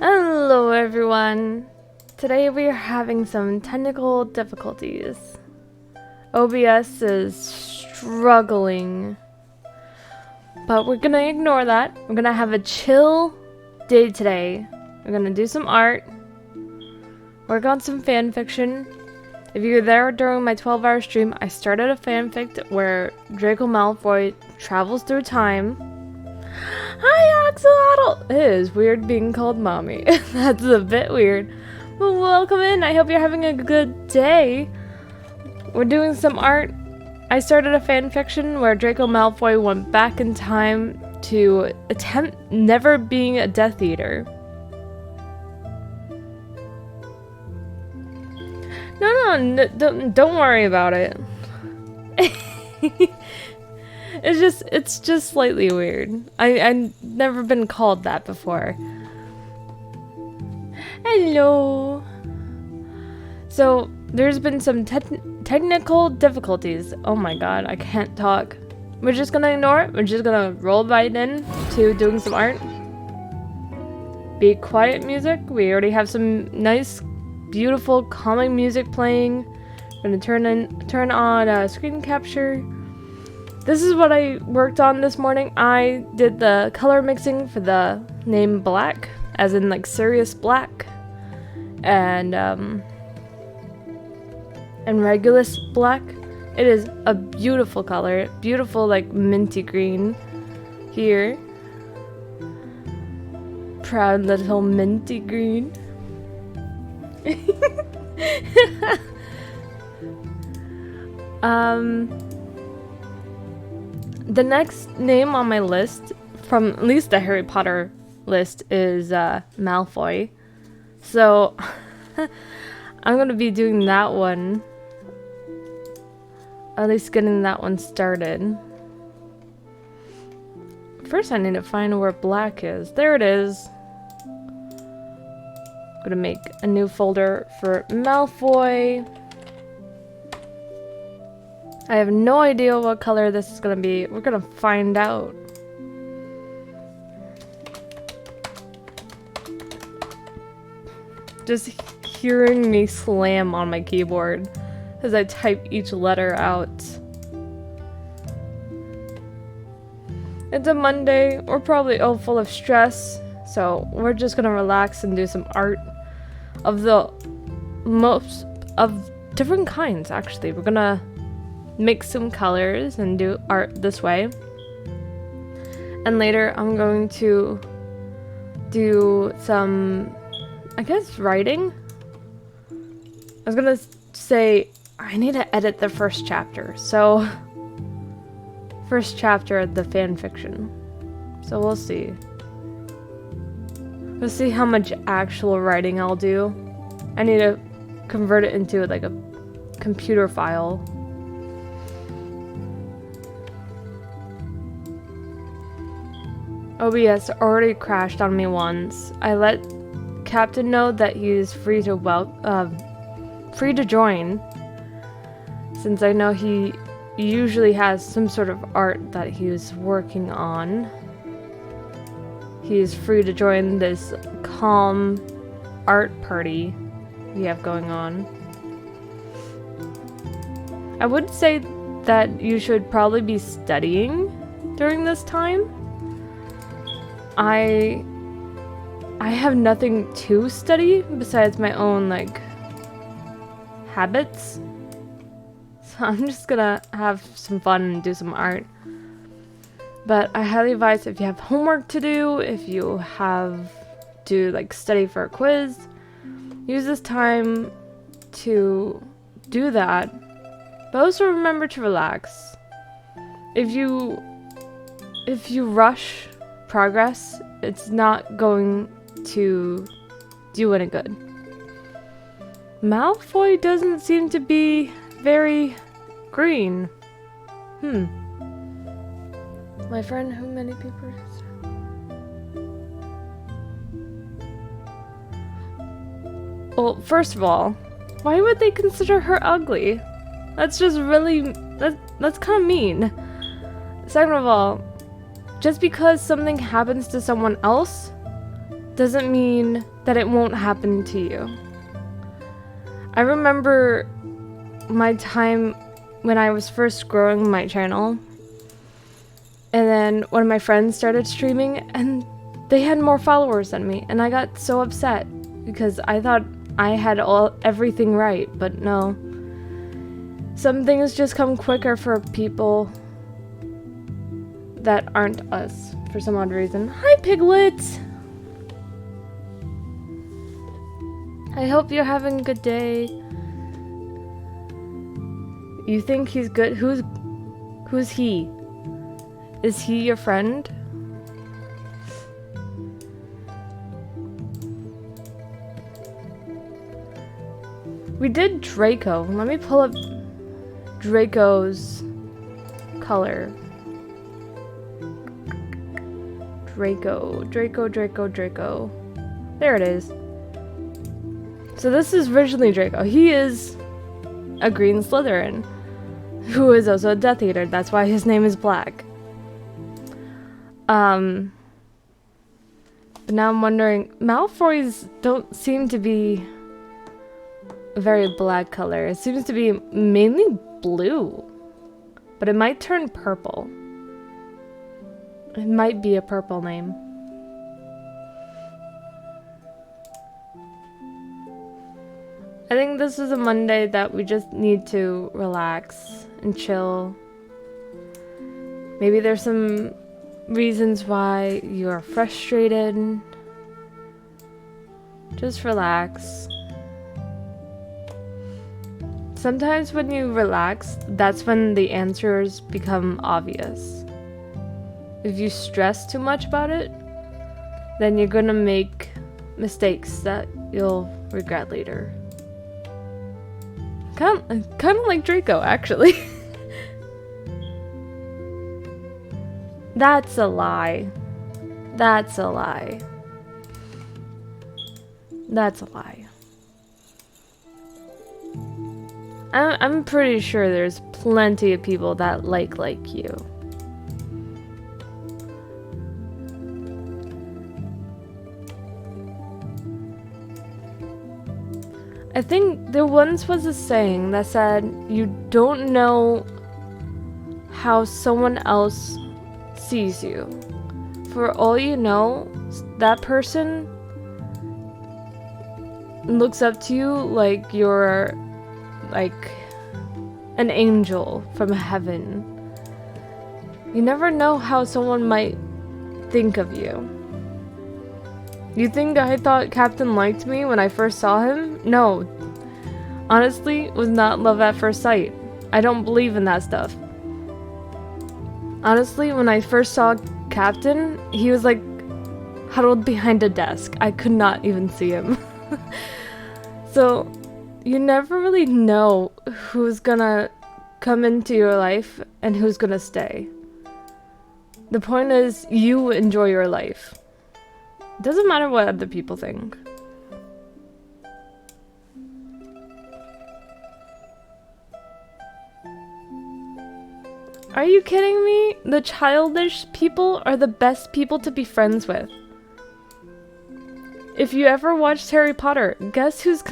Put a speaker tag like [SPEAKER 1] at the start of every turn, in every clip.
[SPEAKER 1] Hello everyone! Today we are having some technical difficulties. OBS is struggling. But we're gonna ignore that. We're gonna have a chill day today. We're gonna do some art. Work on some fan fiction. If you were there during my 12-hour stream, I started a fanfic where Draco Malfoy travels through time. Hi, Axolotl! It is weird being called mommy. That's a bit weird. Well, welcome in. I hope you're having a good day. We're doing some art. I started a fanfiction where Draco Malfoy went back in time to attempt never being a Death Eater. No, don't worry about it. It's just slightly weird. I've never been called that before. Hello. So there's been some technical difficulties. Oh my god, I can't talk. We're just gonna ignore it. We're just gonna roll right in to doing some art. Be quiet music. We already have some nice, beautiful, calming music playing. I'm gonna turn on screen capture. This is what I worked on this morning. I did the color mixing for the name Black, as in like Sirius Black, and Regulus Black. It is a beautiful color, beautiful like minty green here. Proud little minty green. The next name on my list, from at least the Harry Potter list, is Malfoy. So I'm gonna be doing that one. At least getting that one started. First I need to find where Black is. There it is. I'm gonna make a new folder for Malfoy. I have no idea what color this is gonna be. We're gonna find out. Just hearing me slam on my keyboard as I type each letter out. It's a Monday. We're probably all full of stress, so we're just gonna relax and do some art of the most of different kinds. Actually, we're gonna mix some colors and do art this way. And later I'm going to do some, I guess, writing. I was gonna say I need to edit the first chapter. So first chapter of the fan fiction. So we'll see. We'll see how much actual writing I'll do. I need to convert it into like a computer file. OBS already crashed on me once. I let Captain know that he's free to join, since I know he usually has some sort of art that he's working on. He's free to join this calm art party we have going on. I would say that you should probably be studying during this time. I have nothing to study besides my own, like, habits. So I'm just gonna have some fun and do some art. But I highly advise, if you have homework to do, if you have to, like, study for a quiz, use this time to do that. But also remember to relax. If you rush progress, it's not going to do any good. Malfoy doesn't seem to be very green. My friend, who many people? Well, first of all, why would they consider her ugly? That's just really, that's kind of mean. Second of all, just because something happens to someone else doesn't mean that it won't happen to you. I remember my time when I was first growing my channel, and then one of my friends started streaming and they had more followers than me, and I got so upset because I thought I had everything right, but no. Some things just come quicker for people that aren't us for some odd reason. Hi, Piglets! I hope you're having a good day. You think he's good? Who's he? Is he your friend? We did Draco. Let me pull up Draco's color. Draco. There it is. So this is originally Draco. He is a green Slytherin, who is also a Death Eater. That's why his name is Black. But now I'm wondering, Malfoys don't seem to be a very black color. It seems to be mainly blue, but it might turn purple. It might be a purple name. I think this is a Monday that we just need to relax and chill. Maybe there's some reasons why you are frustrated. Just relax. Sometimes when you relax, that's when the answers become obvious. If you stress too much about it, then you're gonna make mistakes that you'll regret later. Kind of like Draco, actually. That's a lie. That's a lie. That's a lie. I'm pretty sure there's plenty of people that like you. I think there once was a saying that said, you don't know how someone else sees you. For all you know, that person looks up to you like you're like an angel from heaven. You never know how someone might think of you. You think I thought Captain liked me when I first saw him? No. Honestly, it was not love at first sight. I don't believe in that stuff. Honestly, when I first saw Captain, he was like huddled behind a desk. I could not even see him. So, you never really know who's gonna come into your life and who's gonna stay. The point is, you enjoy your life. It doesn't matter what other people think. Are you kidding me? The childish people are the best people to be friends with. If you ever watched Harry Potter, guess who's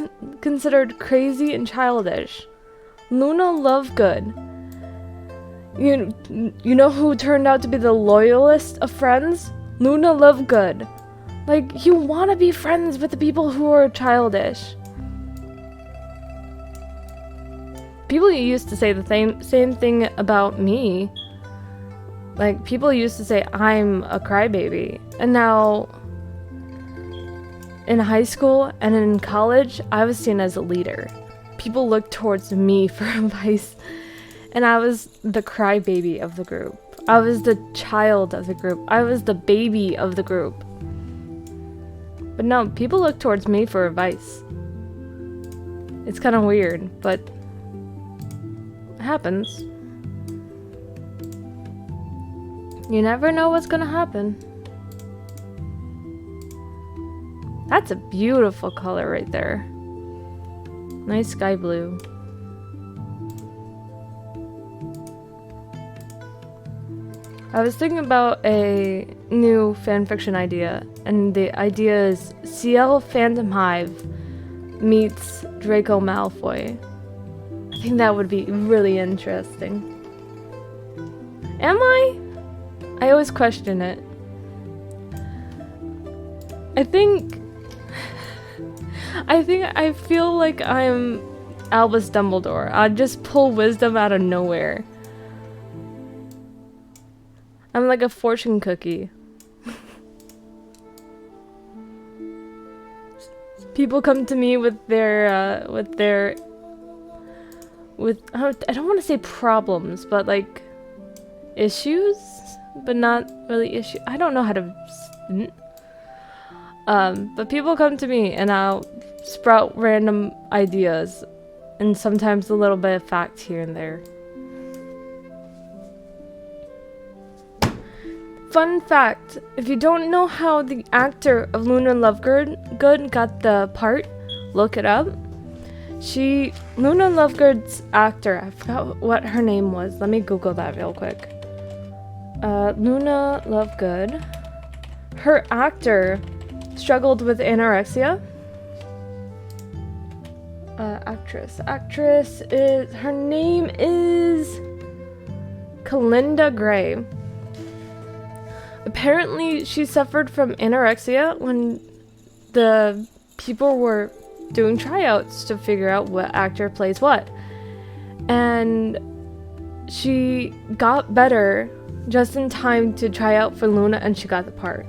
[SPEAKER 1] considered crazy and childish? Luna Lovegood. You know who turned out to be the loyalist of friends? Luna Lovegood. Like, you want to be friends with the people who are childish. People used to say the same thing about me. Like, people used to say I'm a crybaby. And now, in high school and in college, I was seen as a leader. People looked towards me for advice. And I was the crybaby of the group. I was the child of the group. I was the baby of the group. But no, people look towards me for advice. It's kind of weird, but it happens. You never know what's gonna happen. That's a beautiful color right there. Nice sky blue. I was thinking about a new fanfiction idea, and the idea is CL Phantom Hive meets Draco Malfoy. I think that would be really interesting. Am I? I always question it. I feel like I'm Albus Dumbledore. I'd just pull wisdom out of nowhere. I'm like a fortune cookie. People come to me with I don't want to say problems, but like issues, but not really issues. I don't know how to. But people come to me and I'll sprout random ideas and sometimes a little bit of fact here and there. Fun fact, if you don't know how the actor of Luna Lovegood got the part, look it up. Luna Lovegood's actor, I forgot what her name was. Let me Google that real quick. Luna Lovegood. Her actor struggled with anorexia. Actress is, her name is Kalinda Gray. Apparently, she suffered from anorexia when the people were doing tryouts to figure out what actor plays what. And she got better just in time to try out for Luna, and she got the part.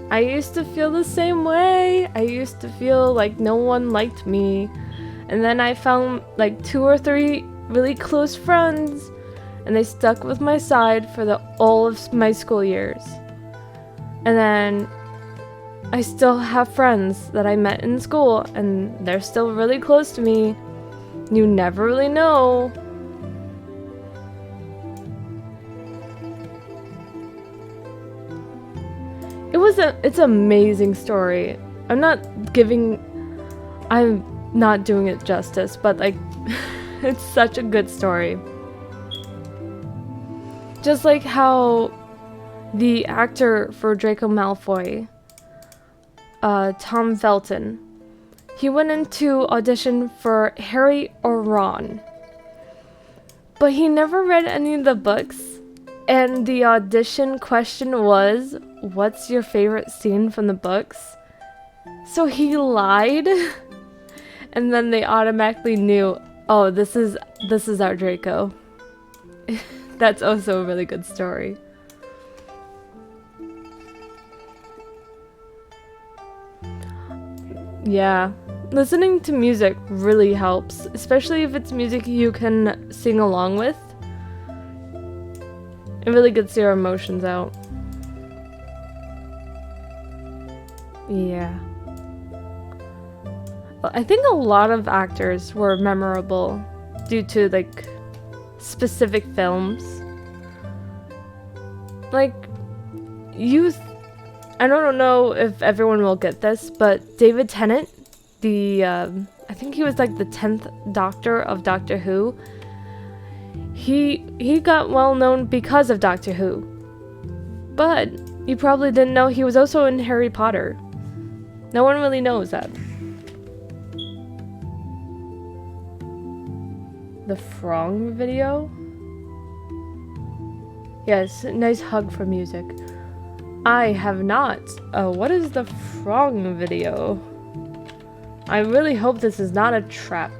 [SPEAKER 1] I used to feel the same way. I used to feel like no one liked me. And then I found like 2 or 3 really close friends, and they stuck with my side for all of my school years. And then I still have friends that I met in school, and they're still really close to me. You never really know. It's an amazing story. I'm not doing it justice, but like it's such a good story. Just like how the actor for Draco Malfoy, Tom Felton, he went into audition for Harry or Ron, but he never read any of the books, and the audition question was, what's your favorite scene from the books? So he lied, and then they automatically knew, oh, this is our Draco. That's also a really good story. Yeah, listening to music really helps, especially if it's music you can sing along with. It really gets your emotions out. Yeah. I think a lot of actors were memorable due to like specific films. Like I don't know if everyone will get this, but David Tennant, I think he was like the 10th Doctor of Doctor Who. He got well known because of Doctor Who. But you probably didn't know he was also in Harry Potter. No one really knows that. The Frong video? Yes, nice hug for music. I have not. Oh, what is the Frong video? I really hope this is not a trap.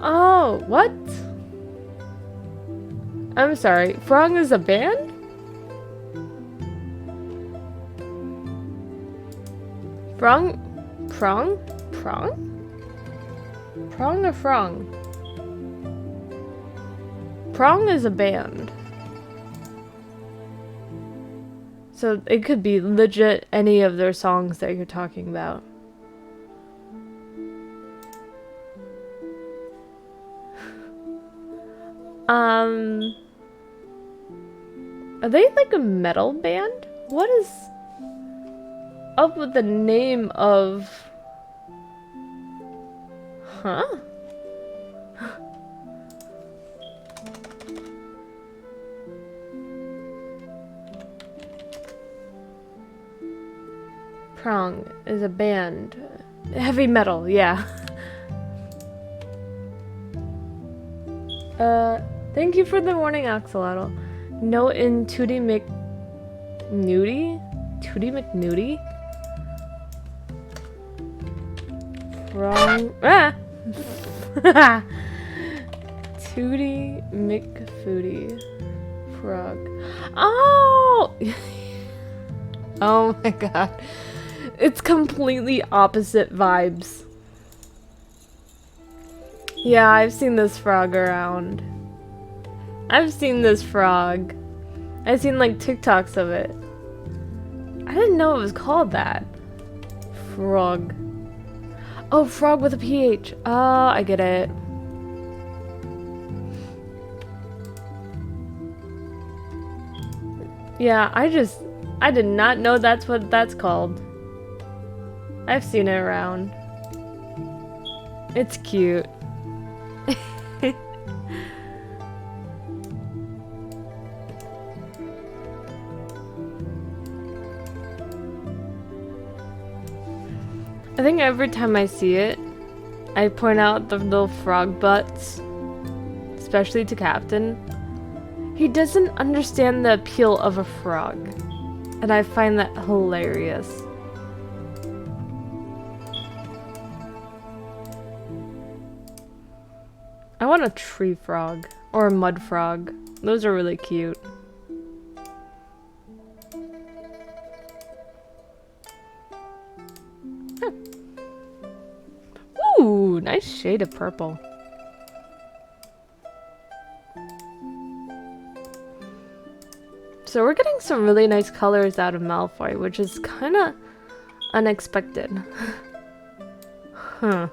[SPEAKER 1] Oh, what? I'm sorry, Frong is a band? Prong or Frong? Prong is a band. So it could be legit any of their songs that you're talking about. Are they like a metal band? What is up with the name of Huh? Prong is a band. Heavy metal, yeah. Thank you for the warning, Axolotl. No in Tootie McNudie? Tootie McNudie? Wrong. Ah! Tootie McFoodie. Frog. Oh! Oh my god. It's completely opposite vibes. Yeah, I've seen this frog around. I've seen this frog. I've seen like TikToks of it. I didn't know it was called that. Frog. Oh, frog with a PH. Oh, I get it. Yeah, I did not know that's what that's called. I've seen it around. It's cute. I think every time I see it, I point out the little frog butts, especially to Captain. He doesn't understand the appeal of a frog, and I find that hilarious. I want a tree frog, or a mud frog. Those are really cute. Huh. Ooh, nice shade of purple. So we're getting some really nice colors out of Malfoy, which is kind of unexpected. Huh.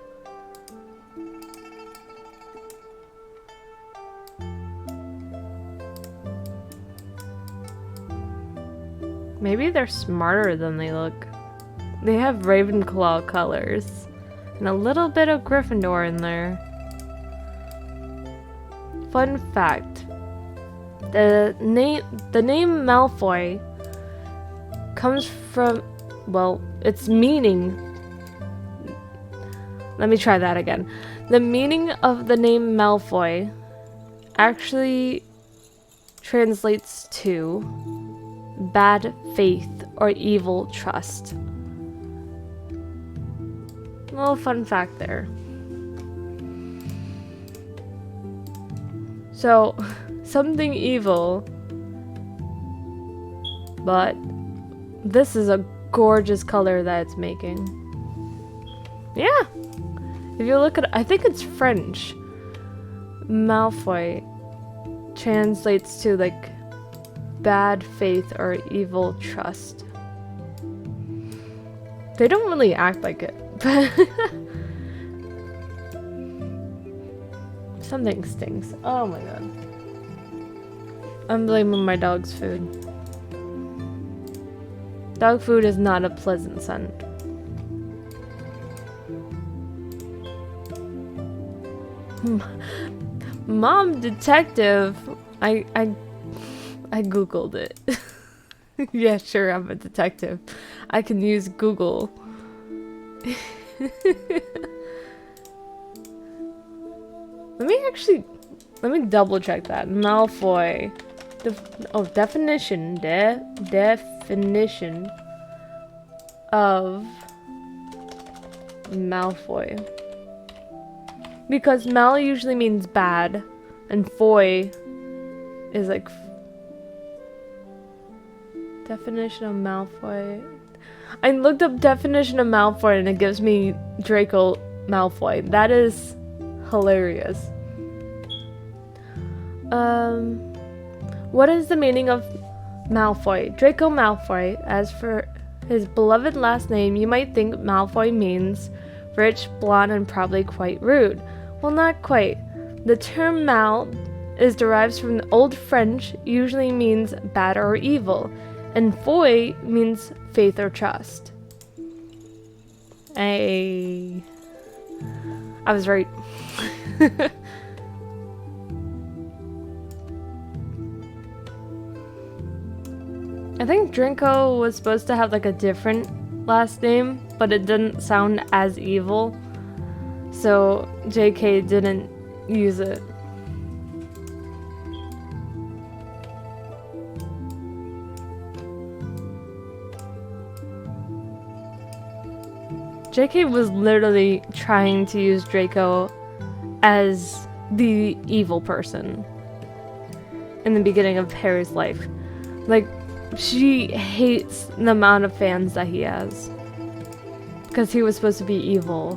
[SPEAKER 1] Maybe they're smarter than they look. They have Ravenclaw colors and a little bit of Gryffindor in there. Fun fact. The name Malfoy comes from, well, its meaning. Let me try that again. The meaning of the name Malfoy actually translates to bad faith or evil trust. A little fun fact there. So, something evil, but this is a gorgeous color that it's making. Yeah. If you look at it, I think it's French. Malfoy translates to like bad faith or evil trust. They don't really act like it, but something stinks. Oh my god. I'm blaming my dog's food. Dog food is not a pleasant scent. Mom detective. I googled it. Yeah, sure, I'm a detective. I can use Google. Let me double check that. Malfoy. Definition of Malfoy. Because Mal usually means bad, and Foy is like definition of Malfoy. I looked up definition of Malfoy and it gives me Draco Malfoy. That is hilarious. What is the meaning of Malfoy? Draco Malfoy. As for his beloved last name, you might think Malfoy means rich, blonde, and probably quite rude. Well, not quite. The term Mal is derived from the Old French, usually means bad or evil, and Foy means faith or trust. I I was right. I think Draco was supposed to have like a different last name, but it didn't sound as evil, so JK didn't use it. JK was literally trying to use Draco as the evil person in the beginning of Harry's life. Like, she hates the amount of fans that he has because he was supposed to be evil.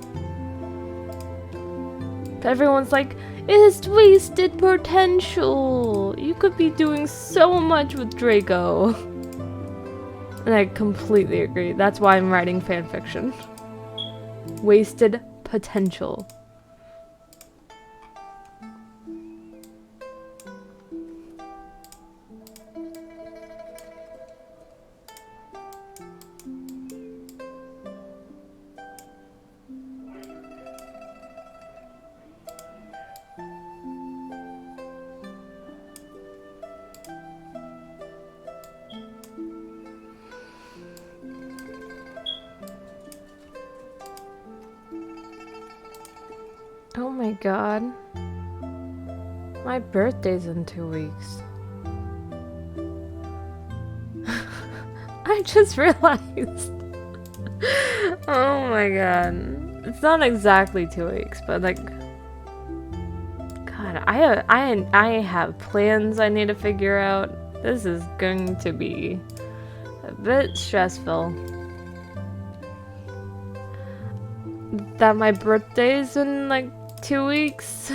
[SPEAKER 1] But everyone's like, it's wasted potential. You could be doing so much with Draco. And I completely agree. That's why I'm writing fanfiction. Wasted potential. Oh my god. My birthday's in 2 weeks. I just realized. Oh my god. It's not exactly 2 weeks, but like... God, I have plans I need to figure out. This is going to be a bit stressful. That my birthday's in like 2 weeks,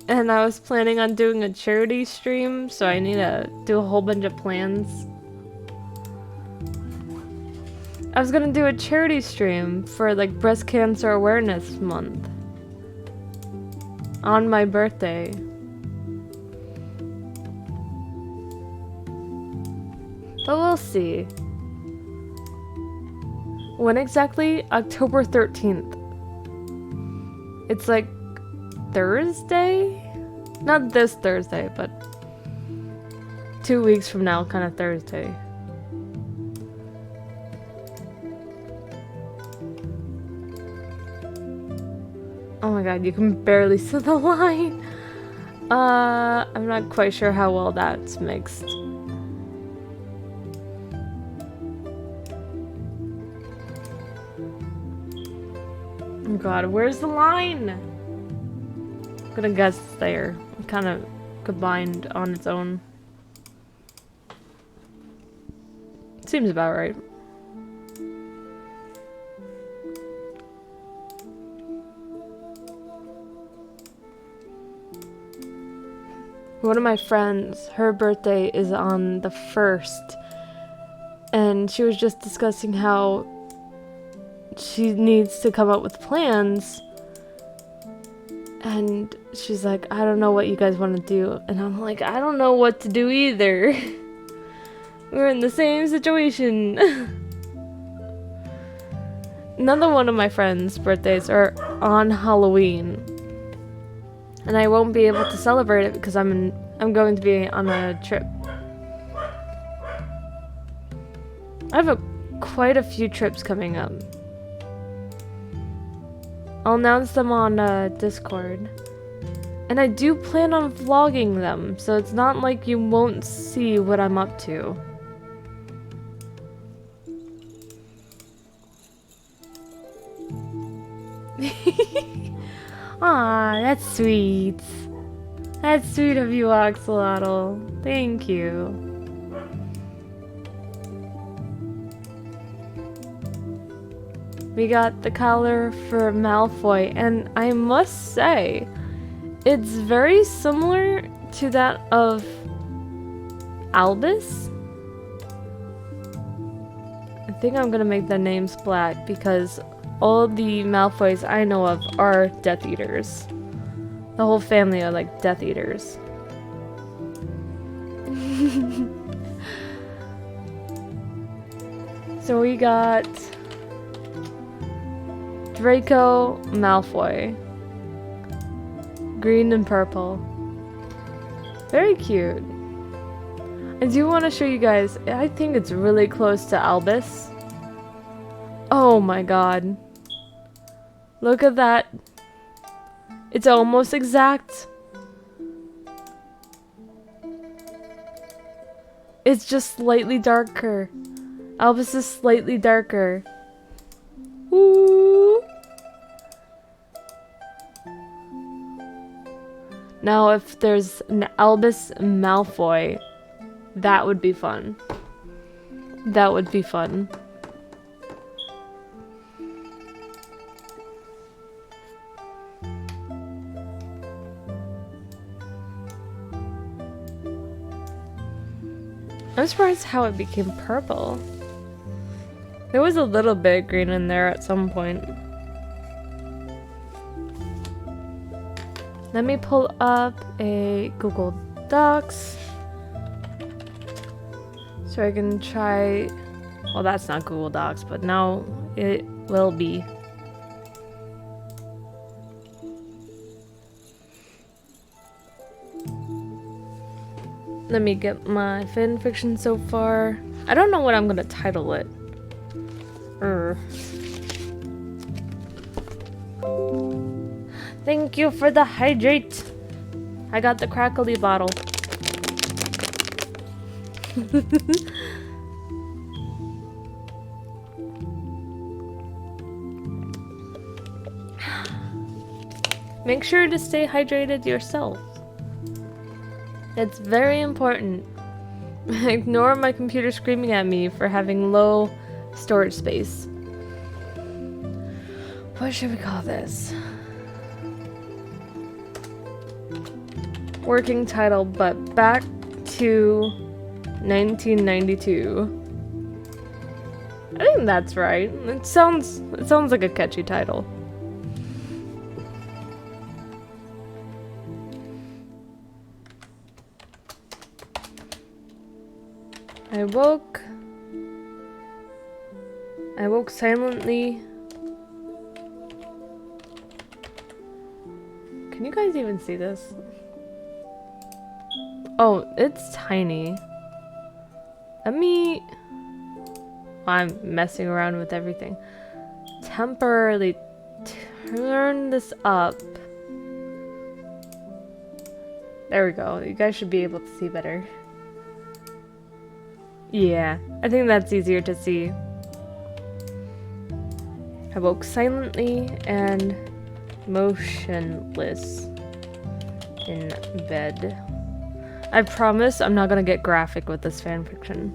[SPEAKER 1] and I was planning on doing a charity stream, so I need to do a whole bunch of plans. I was gonna do a charity stream for like Breast Cancer Awareness Month on my birthday. But we'll see. When exactly? October 13th. It's like Thursday? Not this Thursday, but 2 weeks from now, kind of Thursday. Oh my god, you can barely see the line. I'm not quite sure how well that's mixed. Oh god, where's the line? I'm gonna guess it's there. It kind of combined on its own. Seems about right. One of my friends, her birthday is on the 1st, and she was just discussing how she needs to come up with plans, and she's like, I don't know what you guys want to do, and I'm like, I don't know what to do either. We're in the same situation. Another one of my friends' birthdays are on Halloween, and I won't be able to celebrate it because I'm going to be on a trip. I have quite a few trips coming up. I'll announce them on Discord. And I do plan on vlogging them, so it's not like you won't see what I'm up to. Aw, that's sweet. That's sweet of you, Axolotl. Thank you. We got the collar for Malfoy, and I must say, it's very similar to that of Albus. I think I'm gonna make the names black because all the Malfoys I know of are Death Eaters. The whole family are like Death Eaters. So we got Draco Malfoy. green and purple. Very cute. I do want to show you guys, I think it's really close to Albus. Oh my god. Look at that. It's almost exact. It's just slightly darker. Albus is slightly darker. Woo! Now if there's an Albus Malfoy, that would be fun. That would be fun. I'm surprised how it became purple. There was a little bit green in there at some point. Let me pull up a Google Docs so I can try. Well, that's not Google Docs, but now it will be. Let me get my fanfiction so far. I don't know what I'm gonna title it. Thank you for the hydrate. I got the crackly bottle. Make sure to stay hydrated yourself. It's very important. Ignore my computer screaming at me for having low storage space. What should we call this? Working title, but back to 1992. I think that's right. It sounds like a catchy title. I woke silently. Can you guys even see this? Oh, it's tiny. I'm messing around with everything. Temporarily turn this up. There we go. You guys should be able to see better. Yeah, I think that's easier to see. I woke silently and motionless in bed. I promise I'm not gonna get graphic with this fanfiction.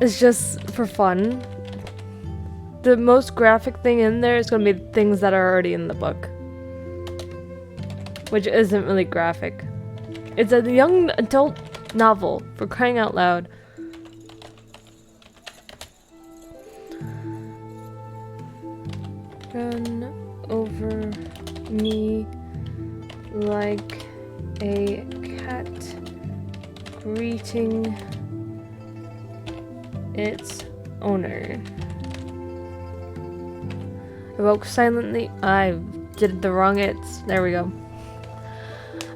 [SPEAKER 1] It's just for fun. The most graphic thing in there is gonna be things that are already in the book, which isn't really graphic. It's a young adult novel, for crying out loud. Run over me like a cat greeting its owner. I woke silently. I did the wrong it's. There we go.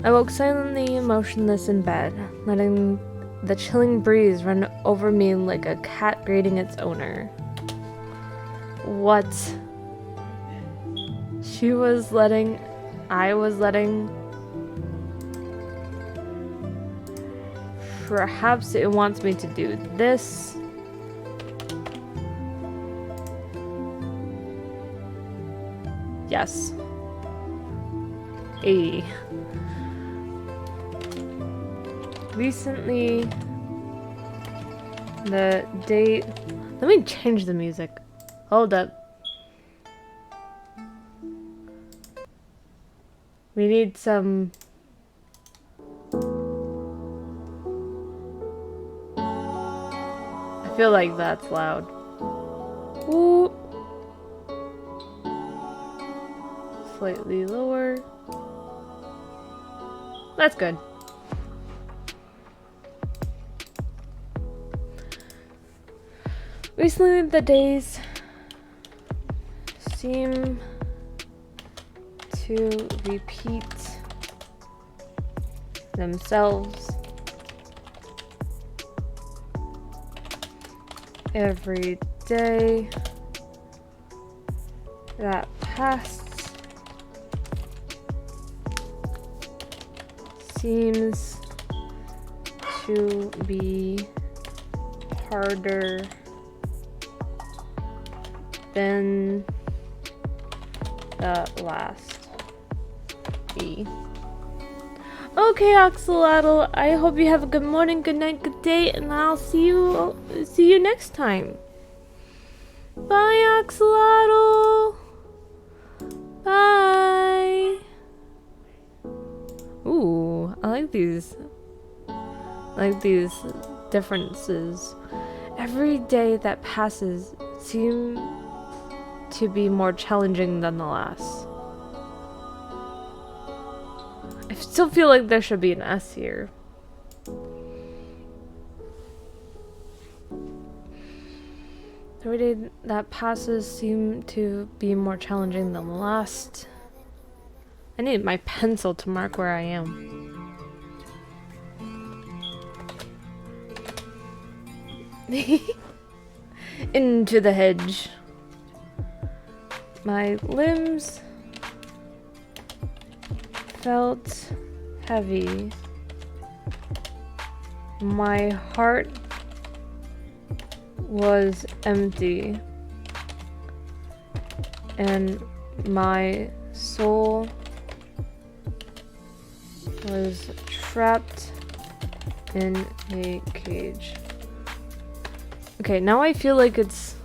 [SPEAKER 1] I woke silently and motionless in bed, letting the chilling breeze run over me like a cat greeting its owner. What? I was letting. Perhaps it wants me to do this. Yes. Recently, the date. Let me change the music. Hold up. We need some. I feel like that's loud. Ooh. Slightly lower. That's good. Recently, the days seem to repeat themselves every day that passed seems to be harder than the last. E. Okay, Axolotl, I hope you have a good morning, good night, good day, and I'll see you next time. Bye, Axolotl. Bye. Ooh, I like these. Differences. Every day that passes seems to be more challenging than the last. I still feel like there should be an S here. Every day that passes seems to be more challenging than the last. I need my pencil to mark where I am. Into the hedge. My limbs felt heavy. My heart was empty. And my soul was trapped in a cage. Okay, now I feel like it's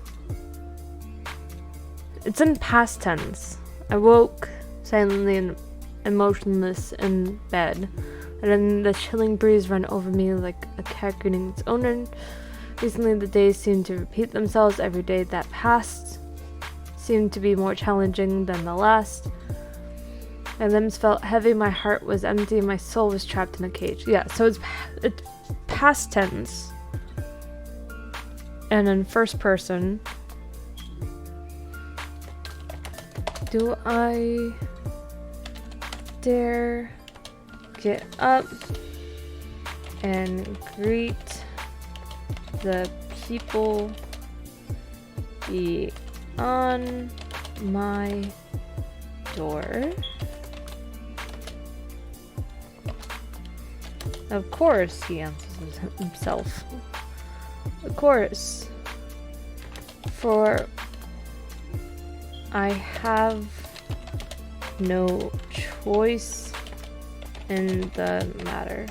[SPEAKER 1] in past tense. I woke silently and emotionless in bed, and then the chilling breeze ran over me like a cat greeting its owner. Recently, the days seemed to repeat themselves. Every day that passed seemed to be more challenging than the last. My limbs felt heavy, my heart was empty, my soul was trapped in a cage. Yeah, so it's past tense. And in first person. Do I dare get up and greet the people beyond my door? Of course, he answers himself. Of course. For I have no choice in the matter.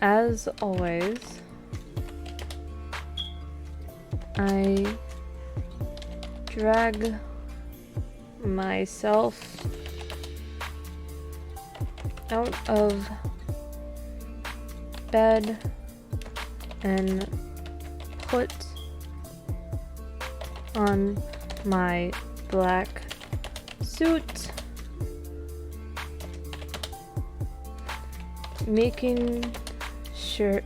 [SPEAKER 1] As always, I drag myself out of bed and put on my black suit, making sure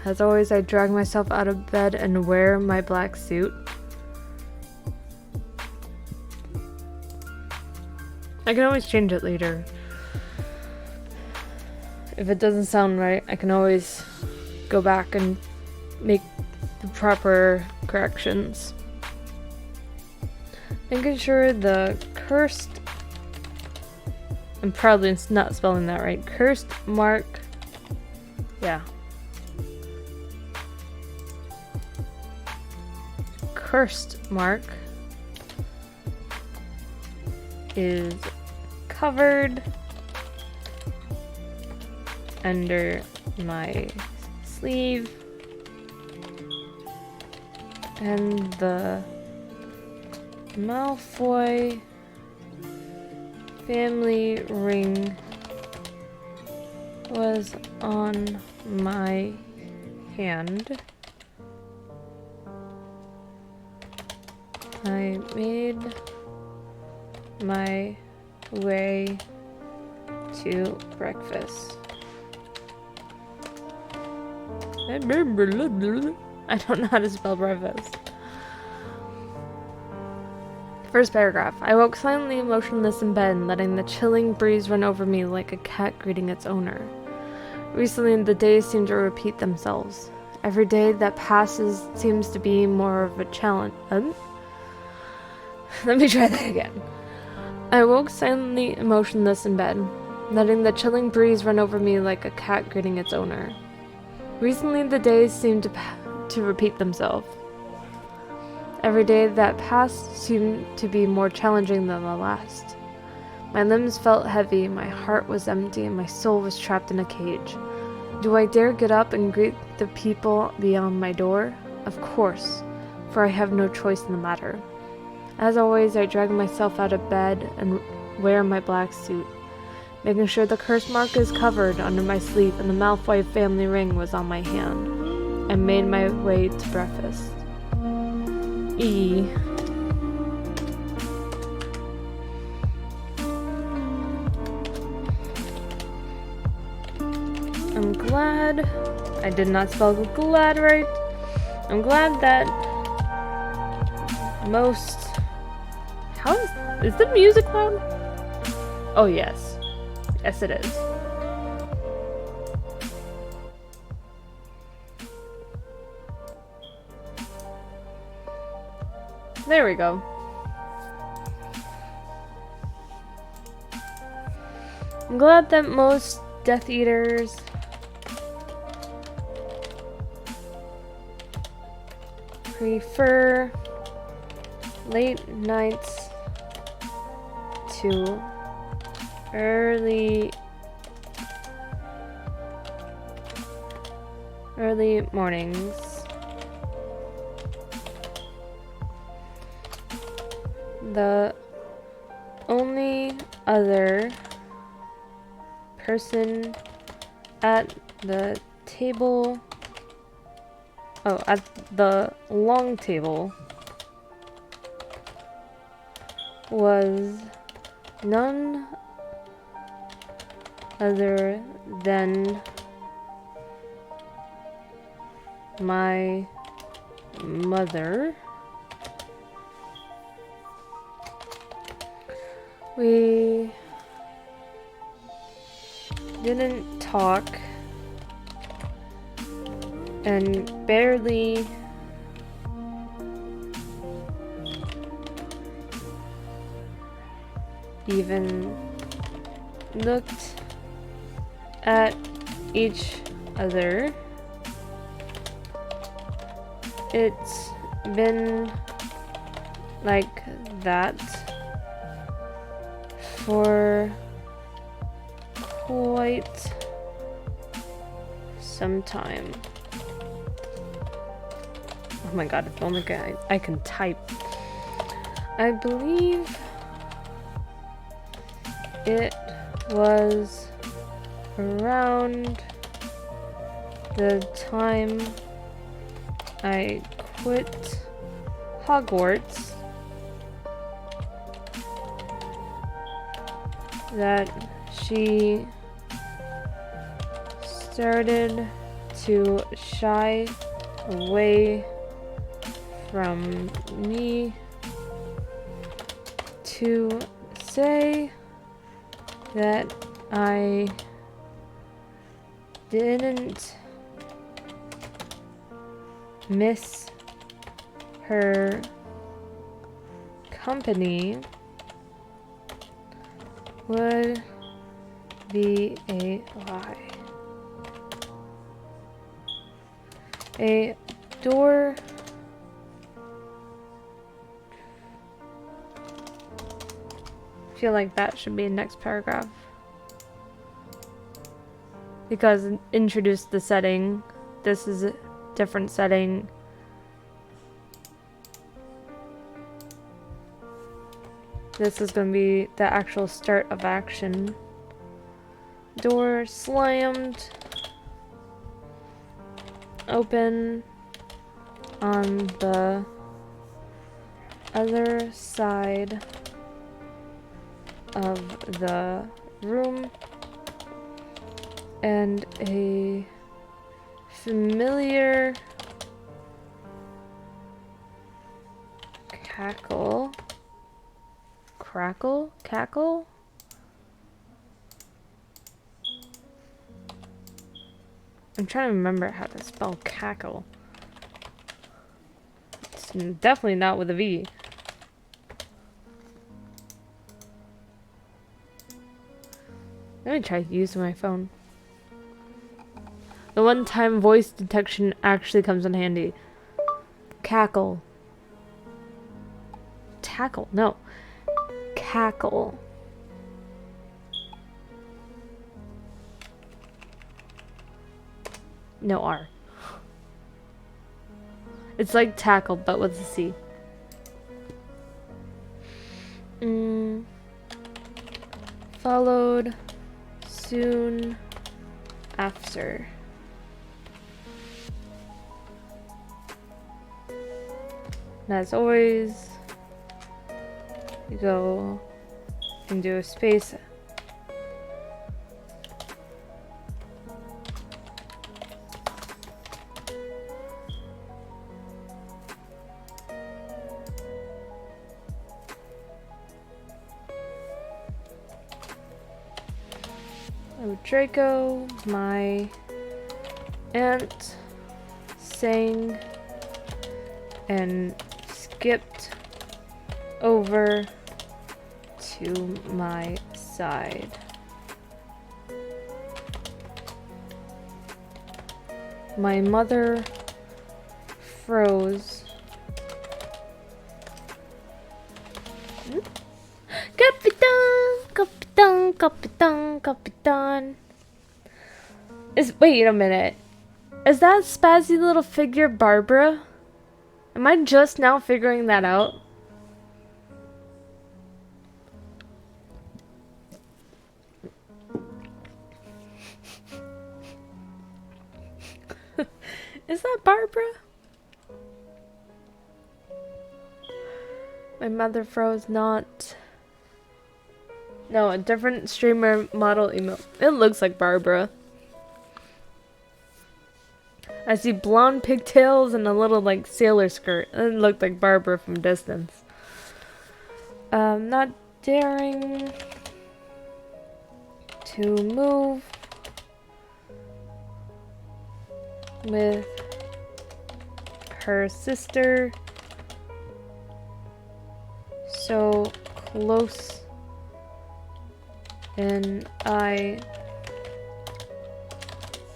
[SPEAKER 1] As always, I drag myself out of bed and wear my black suit. I can always change it later. If it doesn't sound right, I can always go back and make the proper corrections. Making sure the cursed... I'm probably not spelling that right. Cursed mark... Yeah. Cursed mark is covered under my sleeve, and the Malfoy family ring was on my hand. I made my way to breakfast. I don't know how to spell breakfast. First paragraph. I woke silently motionless in bed, letting the chilling breeze run over me like a cat greeting its owner. Recently, the days seem to repeat themselves. Every day that passes seems to be more of a challenge. Let me try that again. I woke silently motionless in bed, letting the chilling breeze run over me like a cat greeting its owner. Recently, the days seem to repeat themselves. Every day that passed seemed to be more challenging than the last. My limbs felt heavy, my heart was empty, and my soul was trapped in a cage. Do I dare get up and greet the people beyond my door? Of course, for I have no choice in the matter. As always, I drag myself out of bed and wear my black suit, making sure the curse mark is covered under my sleeve and the Malfoy family ring was on my hand. I made my way to breakfast. I'm glad I did not spell glad right. I'm glad that most... How is the music loud? Oh yes. Yes it is. There we go. I'm glad that most Death Eaters prefer late nights to early mornings. The only other person at the table, at the long table, was none other than my mother. We didn't talk and barely even looked at each other. It's been like that for quite some time. Oh my god, if only I can type. I believe it was around the time I quit Hogwarts that she started to shy away from me, to say that I didn't miss her company would be a lie. A door I feel like that should be the next paragraph. Because introduce the setting. This is a different setting. This is going to be the actual start of action. Door slammed. Open on the other side of the room, and a familiar cackle? I'm trying to remember how to spell cackle. It's definitely not with a V. Let me try using my phone. The one time voice detection actually comes in handy. Cackle. Tackle. No. Cackle. No R. It's like tackle, but with a C. Followed soon after. And as always, you go and do a space. Oh, Draco, my aunt sang and skipped over to my side. My mother froze. Capitan. Wait a minute. Is that spazzy little figure Barbara? Am I just now figuring that out? Is that Barbara? My mother froze not. No, a different streamer model email. It looks like Barbara. I see blonde pigtails and a little like sailor skirt. It looked like Barbara from distance. Not daring to move with her sister so close, and I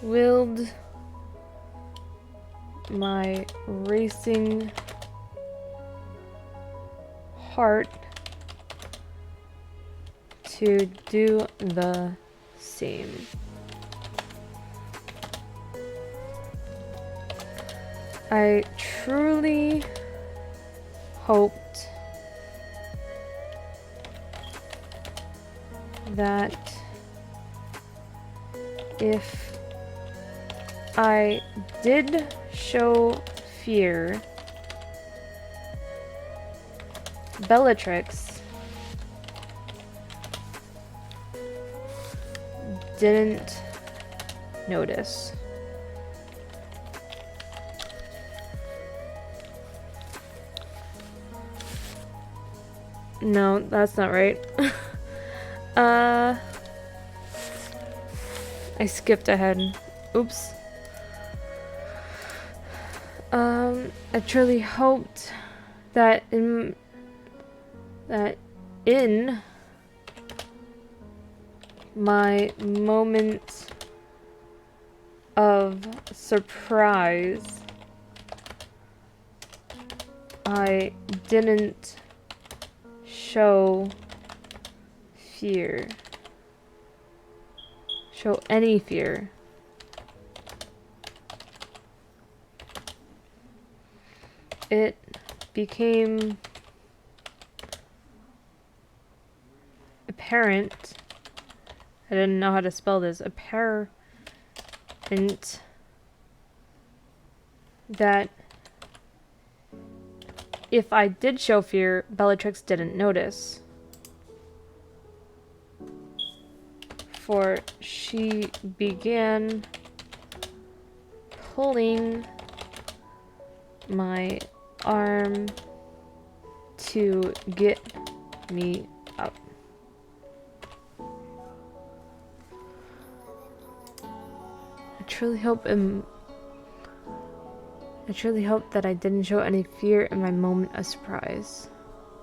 [SPEAKER 1] willed my racing heart to do the same. I truly hoped that if I did show fear, Bellatrix didn't notice. No, that's not right. I skipped ahead. Oops. I truly hoped that in my moment of surprise, I didn't show fear. Show any fear. It became apparent. I didn't know how to spell this. Apparent that if I did show fear, Bellatrix didn't notice. for she began pulling my arm to get me up. I truly hope that I didn't show any fear in my moment of surprise.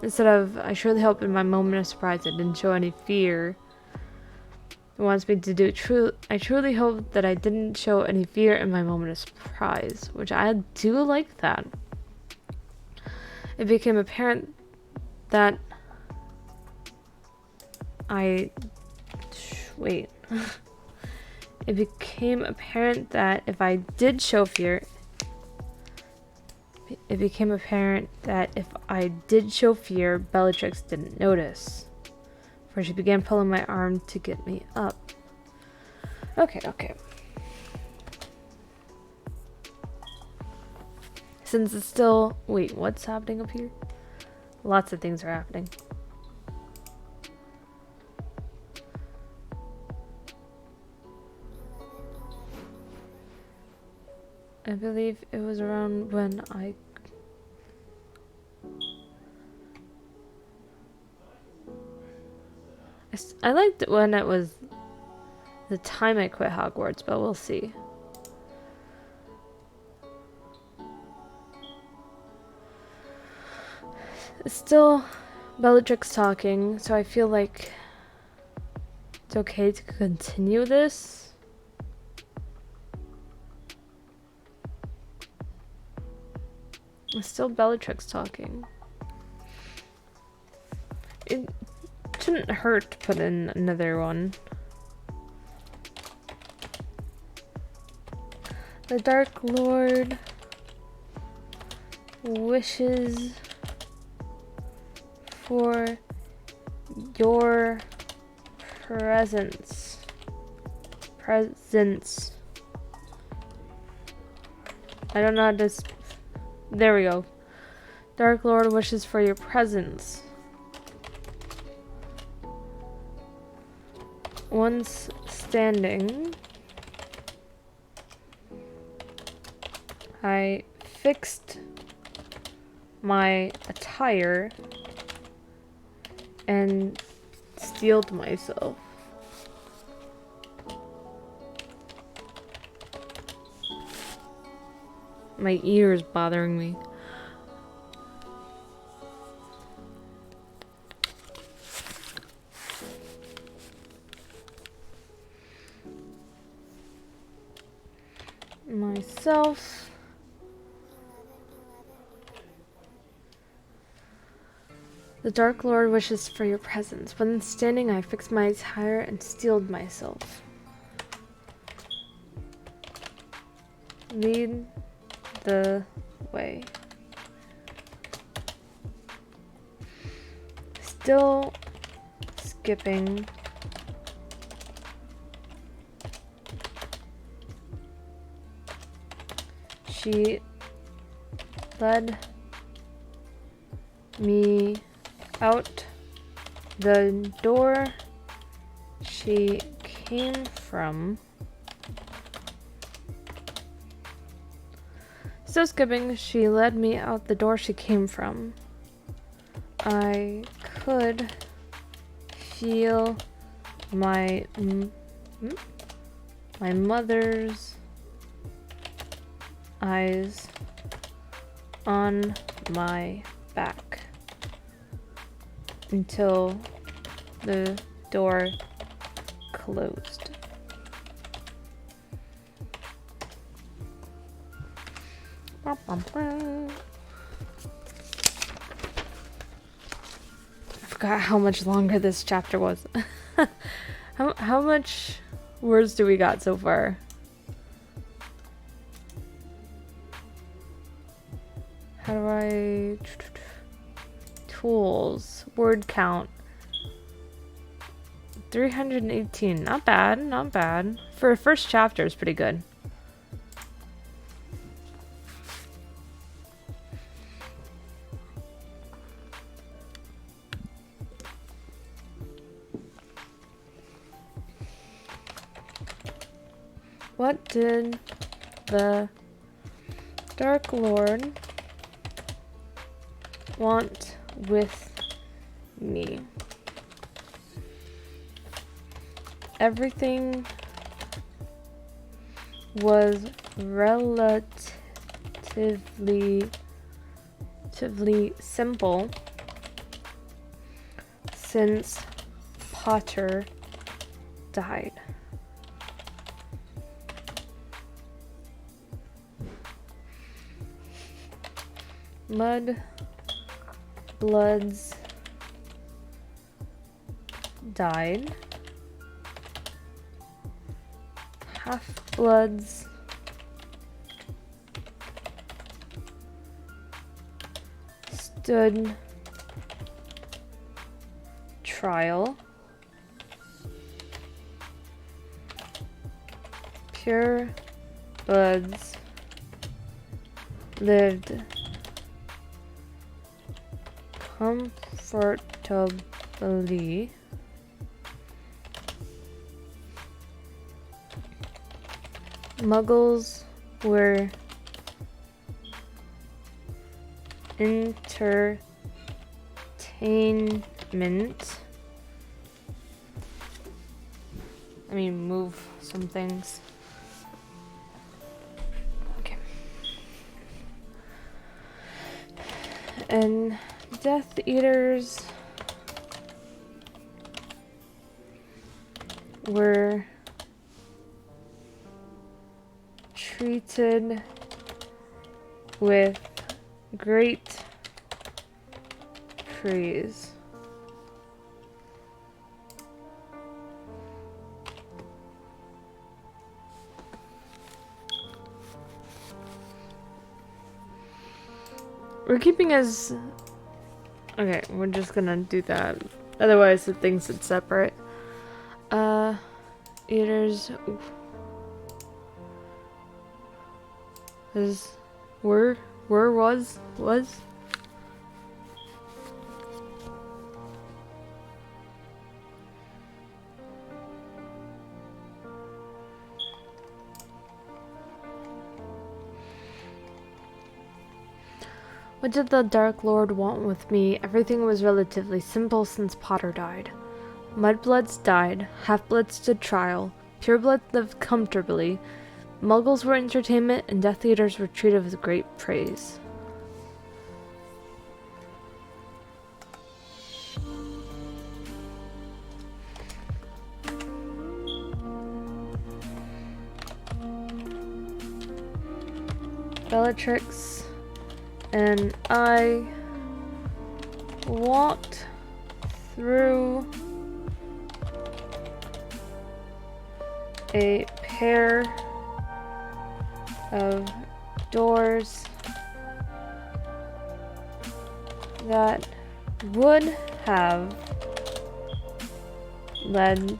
[SPEAKER 1] Instead of, I truly hope in my moment of surprise I didn't show any fear. It wants me to do I truly hope that I didn't show any fear in my moment of surprise, which I do like that. It became apparent that It became apparent that if I did show fear, Bellatrix didn't notice. For she began pulling my arm to get me up. Okay. Since it's still... Wait, what's happening up here? Lots of things are happening. I believe it was around when I liked it when it was the time I quit Hogwarts, but we'll see. It's still Bellatrix talking, so I feel like it's okay to continue this. It's still Bellatrix talking. It shouldn't hurt to put in another one. The Dark Lord wishes for your presence. I don't know how to... There we go. Dark Lord wishes for your presence. Once standing, I fixed my attire and steeled myself. My ear's bothering me. Myself. The Dark Lord wishes for your presence. When standing, I fixed my attire and steeled myself. Lead the way. Still skipping. She led me out the door she came from. Still skipping, she led me out the door she came from. I could feel my mother's eyes on my back until the door closed. I forgot how much longer this chapter was. How much words do we got so far? How do I... Tools. Word count. 318. Not bad, not bad. For a first chapter, it's pretty good. What did the Dark Lord want with me? Everything was relatively simple since Potter died. Mudbloods died. Half-bloods stood trial. Pure bloods lived comfortably. Muggles were entertainment. Let me move some things. Okay. And Death Eaters were treated with great praise. We're keeping as... Okay, we're just gonna do that. Otherwise the things would separate. Eaters... was. What did the Dark Lord want with me? Everything was relatively simple since Potter died. Mudbloods died, half-bloods stood trial, purebloods lived comfortably, Muggles were entertainment, and Death Eaters were treated with great praise. Bellatrix and I walked through a pair of doors that would have led...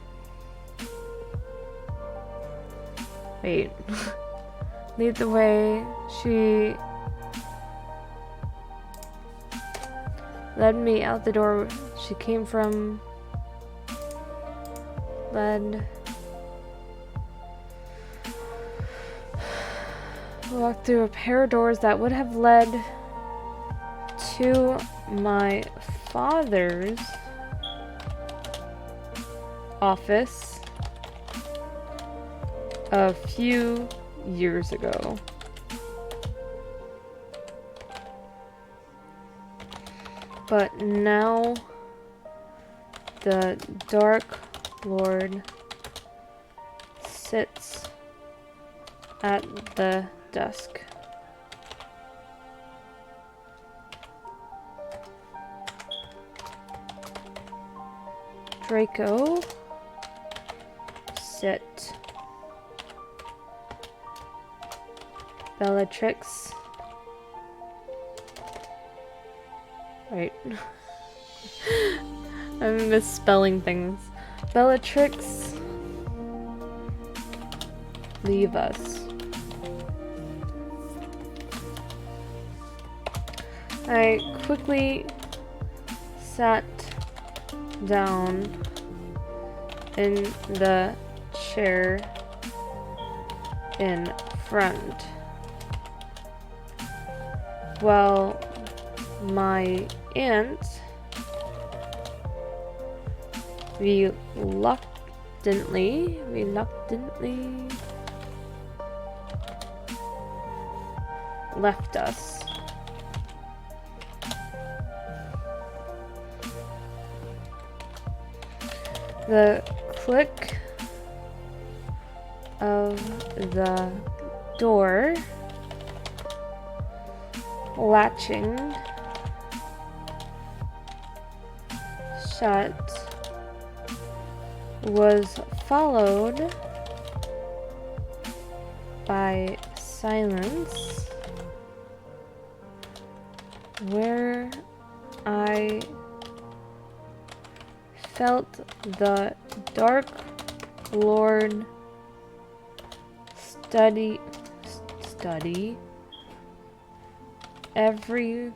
[SPEAKER 1] Wait. Lead the way. She led me out the door she came from. Walked through a pair of doors that would have led to my father's office a few years ago. But now the Dark Lord sits at the desk. Draco, sit. Bellatrix. Wait. I'm misspelling things. Bellatrix, leave us. I quickly sat down in the chair in front. Well, my aunt reluctantly left us. The click of the door latching shut was followed by silence, where I felt the Dark Lord study every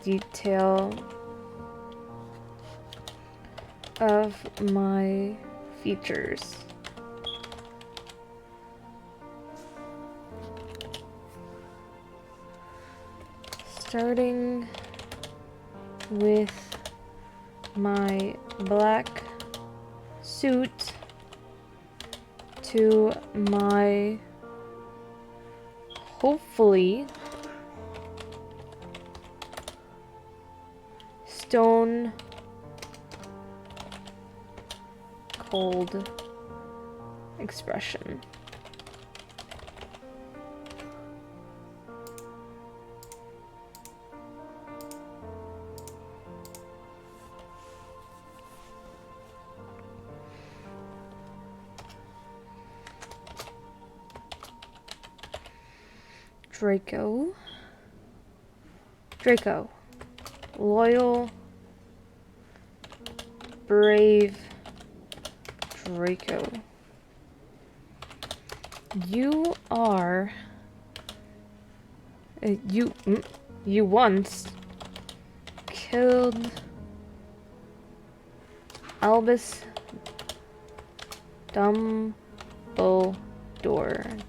[SPEAKER 1] detail of my features. Starting with my black suit to my hopefully stone cold expression. Draco. Loyal, brave Draco. You are... You once killed Albus Dumbledore.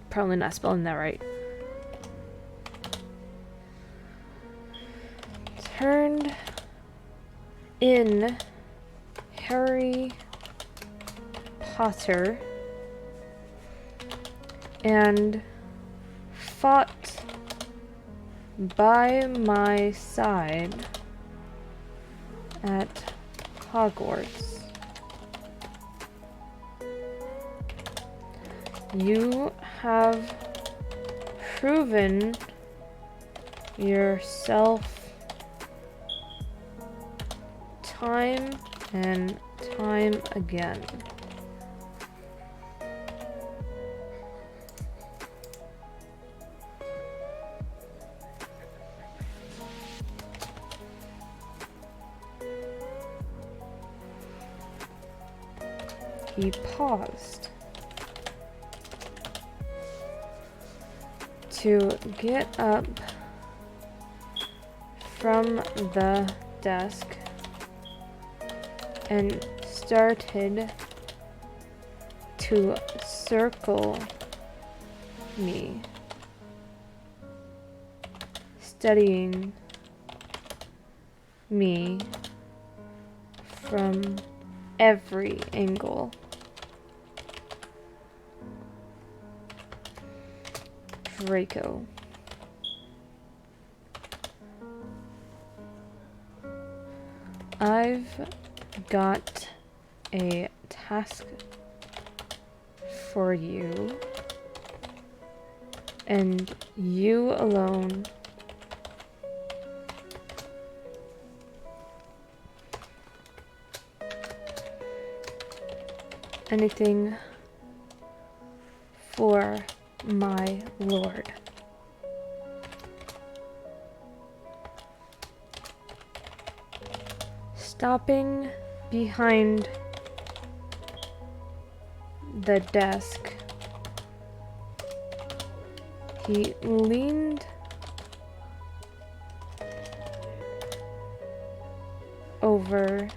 [SPEAKER 1] Probably not spelling that right. Turned in Harry Potter and fought by my side at Hogwarts. You have proven yourself time and time again. He paused to get up from the desk and started to circle me, studying me from every angle. Draco. I've got a task for you, and you alone. Anything for my lord. Stopping behind the desk, he leaned over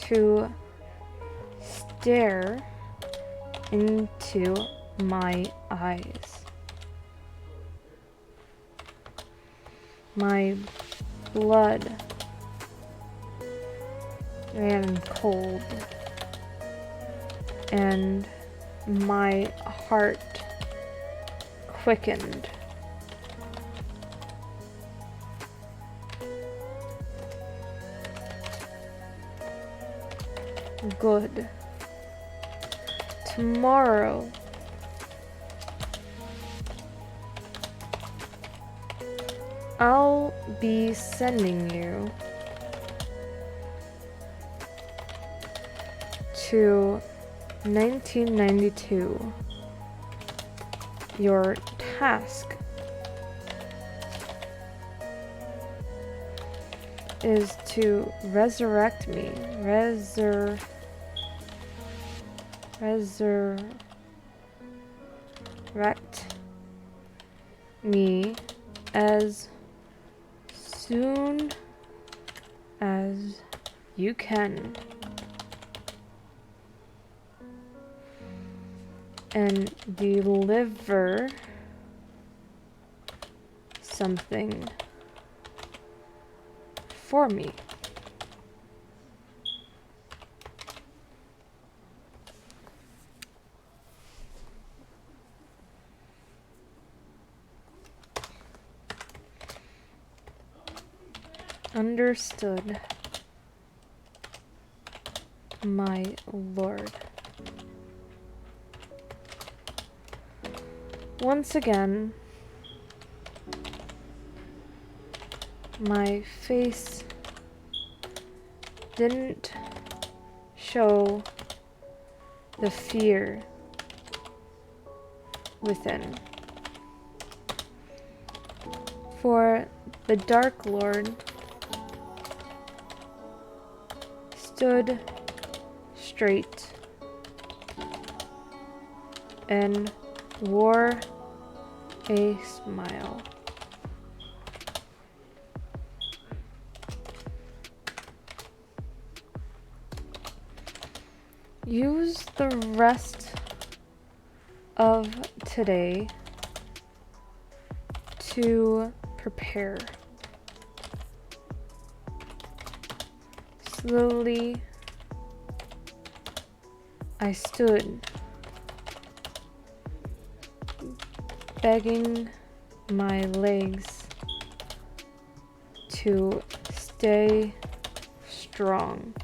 [SPEAKER 1] to stare into my eyes. My blood ran cold, and my heart quickened. Good. Tomorrow, I'll be sending you to 1992. Your task is to resurrect me. Resurrect me as soon as you can. And deliver something for me. Understood, my lord. Once again, my face didn't show the fear within. For the Dark Lord stood straight and wore a smile. Use the rest of today to prepare. Slowly, I stood, begging my legs to stay strong.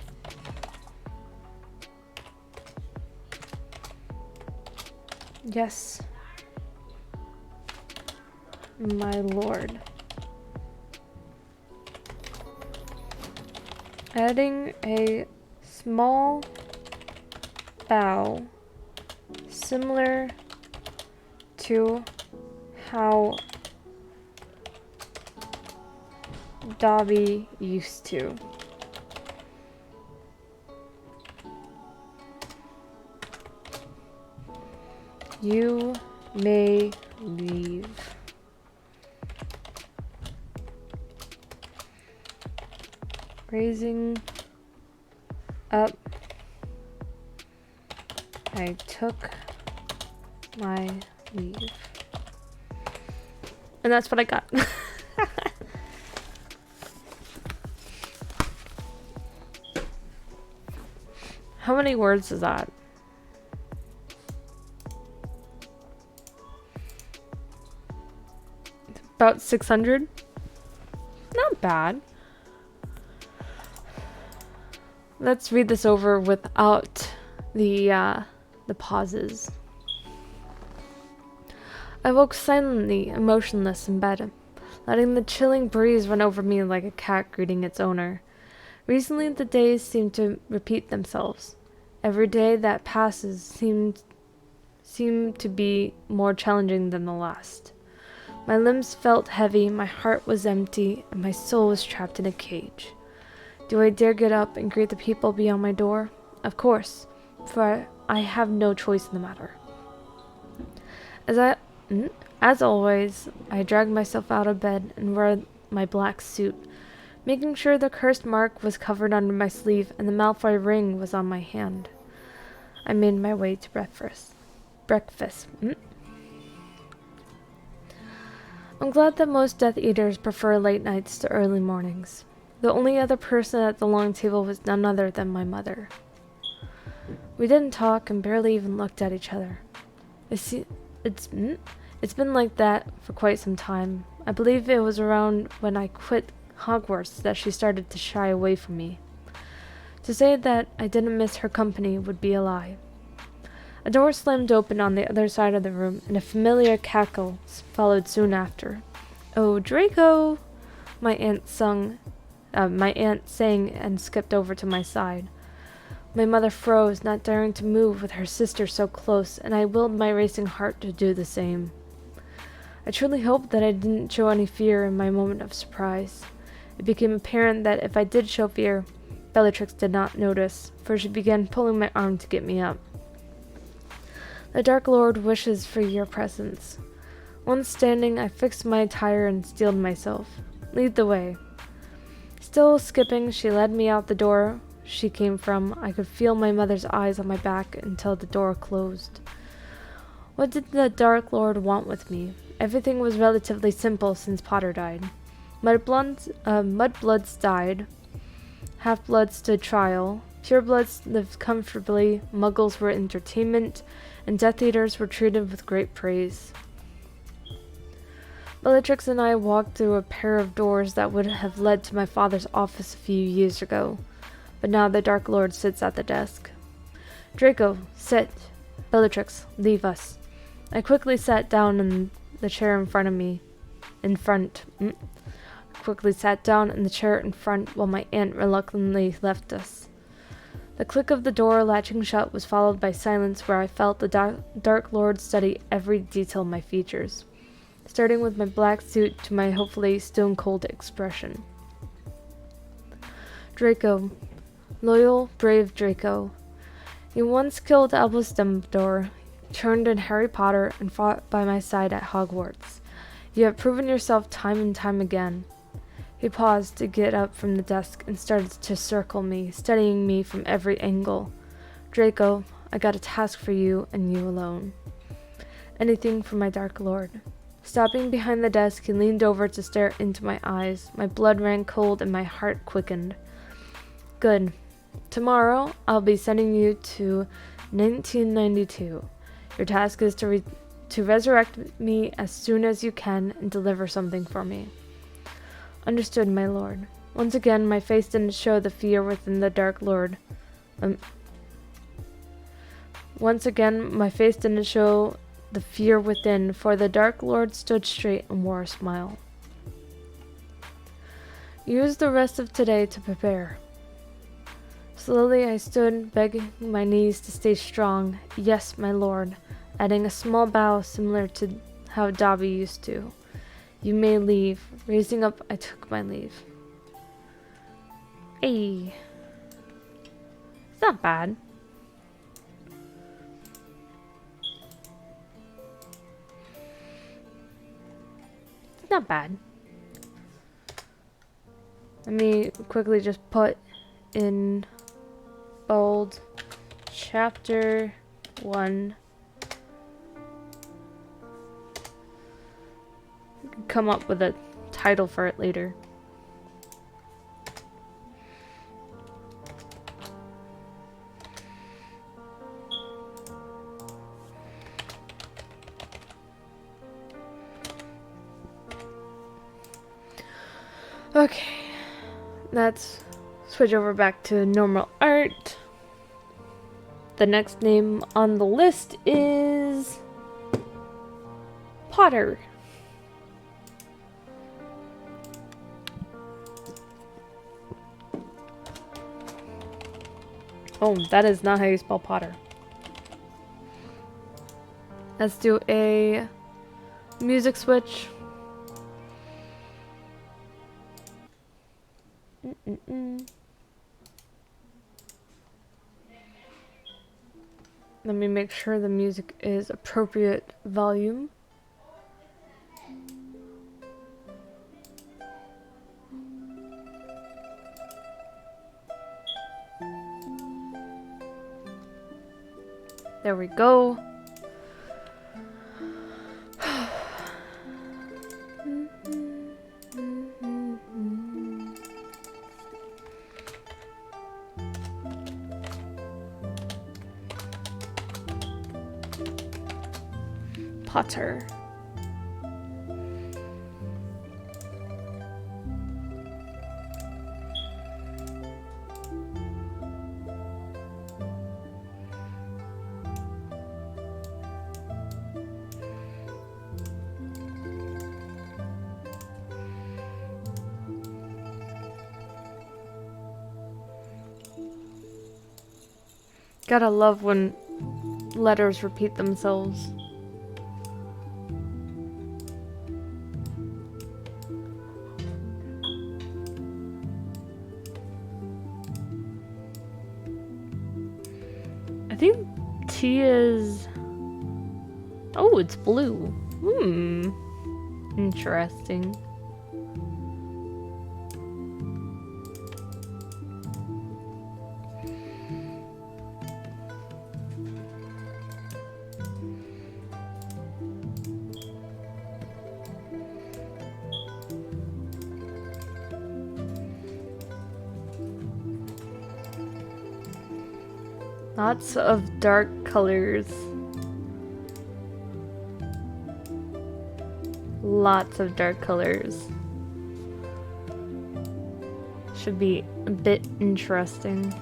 [SPEAKER 1] Yes, my lord. Adding a small bow, similar to how Dobby used to. You may leave. Raising up, I took my leave. And that's what I got. How many words is that? About 600? Not bad. Let's read this over without the pauses. I woke silently and motionless in bed, letting the chilling breeze run over me like a cat greeting its owner. Recently, the days seemed to repeat themselves. Every day that passes seemed to be more challenging than the last. My limbs felt heavy, my heart was empty, and my soul was trapped in a cage. Do I dare get up and greet the people beyond my door? Of course, for I have no choice in the matter. As always, I dragged myself out of bed and wore my black suit, making sure the cursed mark was covered under my sleeve and the Malfoy ring was on my hand. I made my way to breakfast. breakfast. I'm glad that most Death Eaters prefer late nights to early mornings. The only other person at the long table was none other than my mother. We didn't talk and barely even looked at each other. It's been like that for quite some time. I believe it was around when I quit Hogwarts that she started to shy away from me. To say that I didn't miss her company would be a lie. A door slammed open on the other side of the room, and a familiar cackle followed soon after. "Oh, Draco!" My aunt sang and skipped over to my side. My mother froze, not daring to move with her sister so close, and I willed my racing heart to do the same. I truly hoped that I didn't show any fear in my moment of surprise. It became apparent that if I did show fear, Bellatrix did not notice, for she began pulling my arm to get me up. "The Dark Lord wishes for your presence." Once standing, I fixed my attire and steeled myself. "Lead the way." Still skipping, she led me out the door she came from. I could feel my mother's eyes on my back until the door closed. What did the Dark Lord want with me? Everything was relatively simple since Potter died. Mudbloods died. Half-bloods stood trial. Purebloods lived comfortably. Muggles were entertainment, and Death Eaters were treated with great praise. Bellatrix and I walked through a pair of doors that would have led to my father's office a few years ago, but now the Dark Lord sits at the desk. "Draco, sit." "Bellatrix, leave us." I quickly sat down in the chair in front while my aunt reluctantly left us. The click of the door latching shut was followed by silence where I felt the Dark Lord study every detail of my features, starting with my black suit to my hopefully stone-cold expression. "Draco, loyal, brave Draco. You once killed Albus Dumbledore, turned in Harry Potter, and fought by my side at Hogwarts. You have proven yourself time and time again." He paused to get up from the desk and started to circle me, studying me from every angle. "Draco, I got a task for you and you alone." "Anything for my Dark Lord." Stopping behind the desk, he leaned over to stare into my eyes. My blood ran cold and my heart quickened. "Good. Tomorrow, I'll be sending you to 1992. Your task is to resurrect me as soon as you can and deliver something for me." "Understood, my lord." Once again, my face didn't show the fear within the Dark Lord. For the Dark Lord stood straight and wore a smile. "Use the rest of today to prepare." Slowly I stood, begging my knees to stay strong. "Yes, my lord," adding a small bow similar to how Dobby used to. "You may leave." Raising up, I took my leave. Hey. It's not bad. It's not bad. Let me quickly just put in bold chapter 1. Come up with a title for it later. Okay, let's switch over back to normal art. The next name on the list is Potter. Oh, that is not how you spell Potter. Let's do a music switch. Let me make sure the music is appropriate volume. There we go. Potter. Gotta love when letters repeat themselves. I think T is... Oh, it's blue. Interesting. Lots of dark colors. Lots of dark colors. Should be a bit interesting.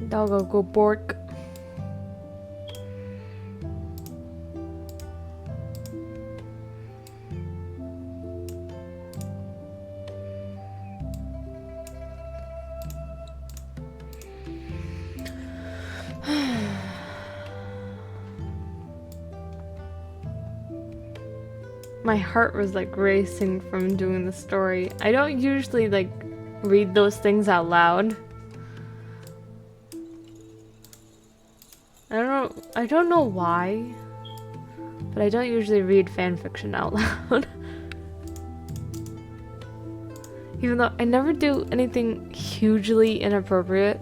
[SPEAKER 1] Doggo go bork. My heart was like racing from doing the story. I don't usually like read those things out loud. I don't know why, but I don't usually read fanfiction out loud. Even though I never do anything hugely inappropriate.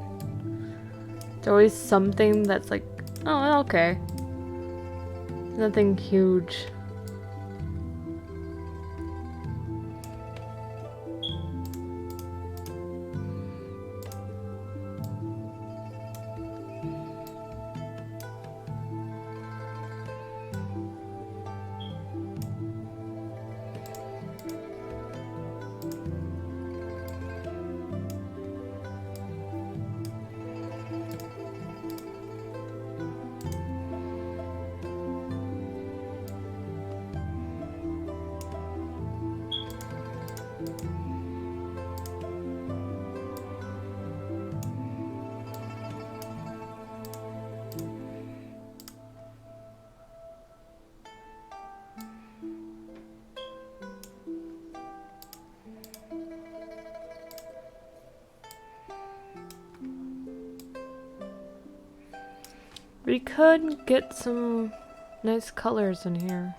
[SPEAKER 1] There's always something that's like, oh, okay. Nothing huge. We could get some nice colors in here.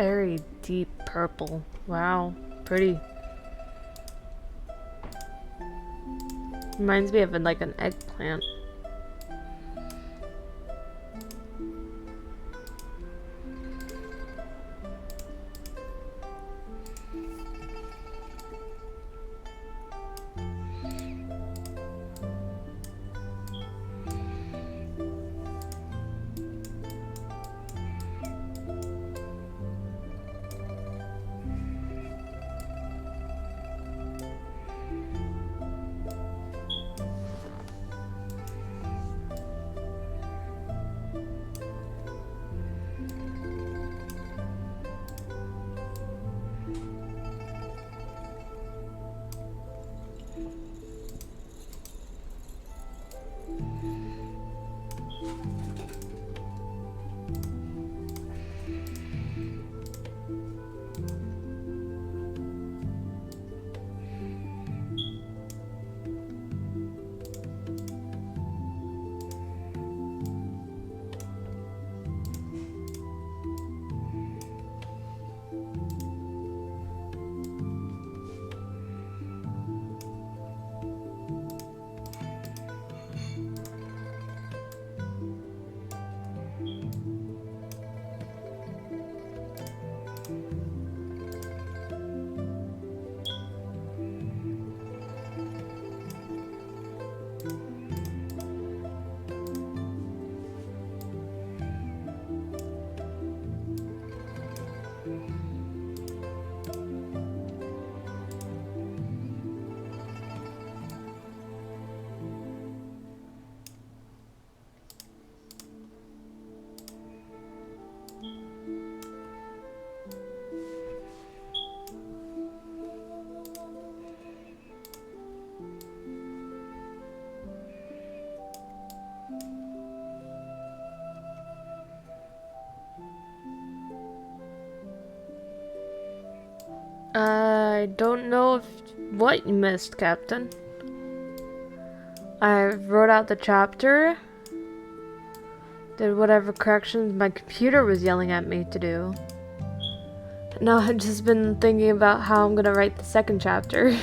[SPEAKER 1] very deep purple. Wow, pretty. Reminds me of like an eggplant. I don't know what you missed, Captain. I wrote out the chapter, did whatever corrections my computer was yelling at me to do. Now I've just been thinking about how I'm gonna write the second chapter.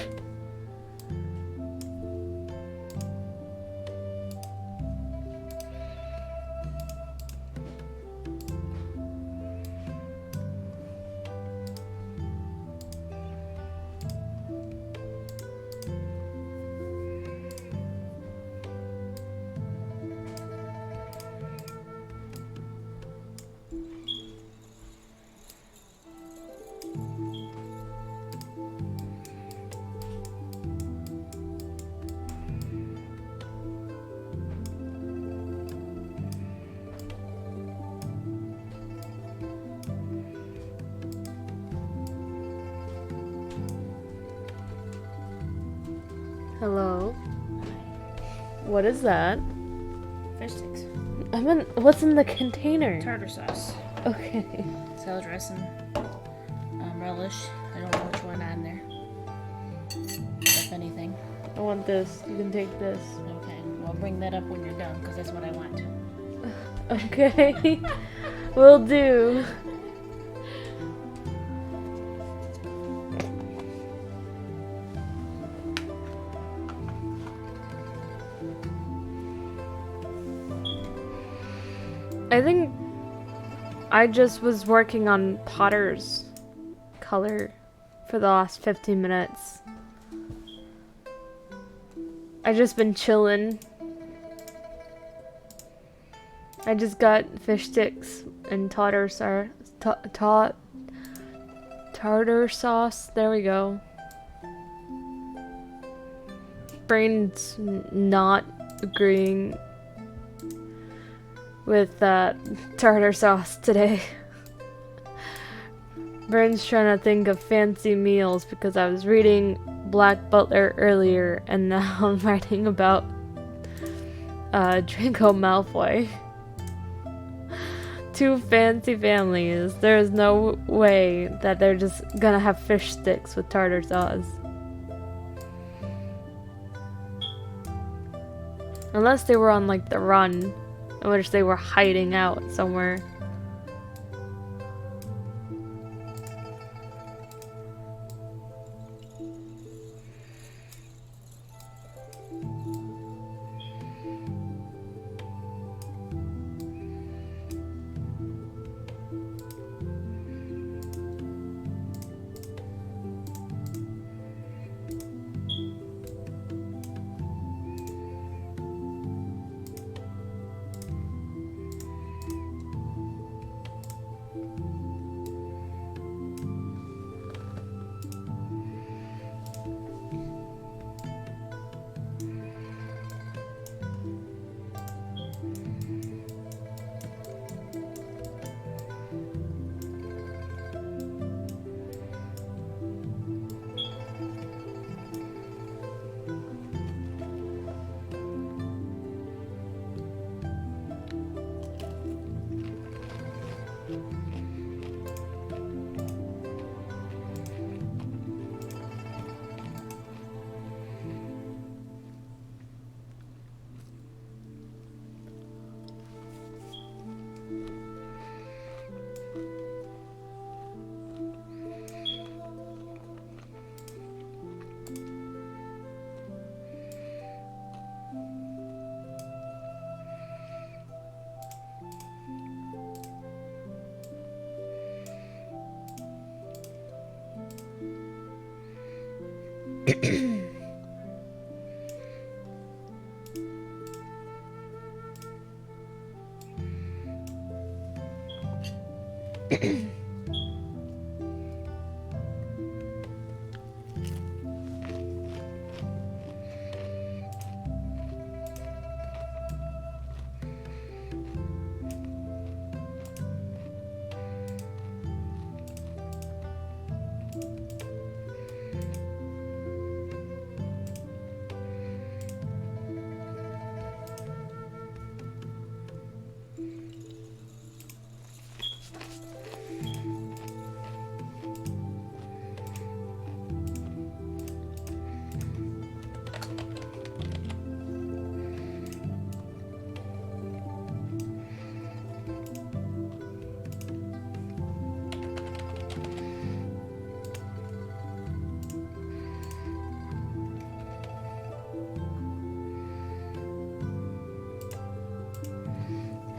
[SPEAKER 1] Hello. What is that?
[SPEAKER 2] Fish sticks.
[SPEAKER 1] What's in the container?
[SPEAKER 2] Tartar sauce.
[SPEAKER 1] Okay.
[SPEAKER 2] Salad dressing. Relish. I don't know which one on there. If anything.
[SPEAKER 1] I want this. You can take this.
[SPEAKER 2] Okay. Well, bring that up when you're done, because that's what I want.
[SPEAKER 1] Okay. Will do. I think I just was working on Potter's color for the last 15 minutes. I just been chilling. I just got fish sticks and tartar sauce. There we go. Brain's not agreeing with tartar sauce today. Brain's trying to think of fancy meals because I was reading Black Butler earlier and now I'm writing about Draco Malfoy. Two fancy families. There's no way that they're just gonna have fish sticks with tartar sauce. Unless they were on like the run, in which they were hiding out somewhere.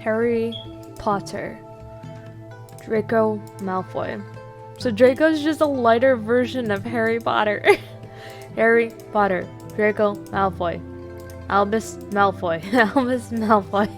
[SPEAKER 1] Harry Potter. Draco Malfoy. So Draco's just a lighter version of Harry Potter. Harry Potter. Draco Malfoy. Albus Malfoy. Albus Malfoy.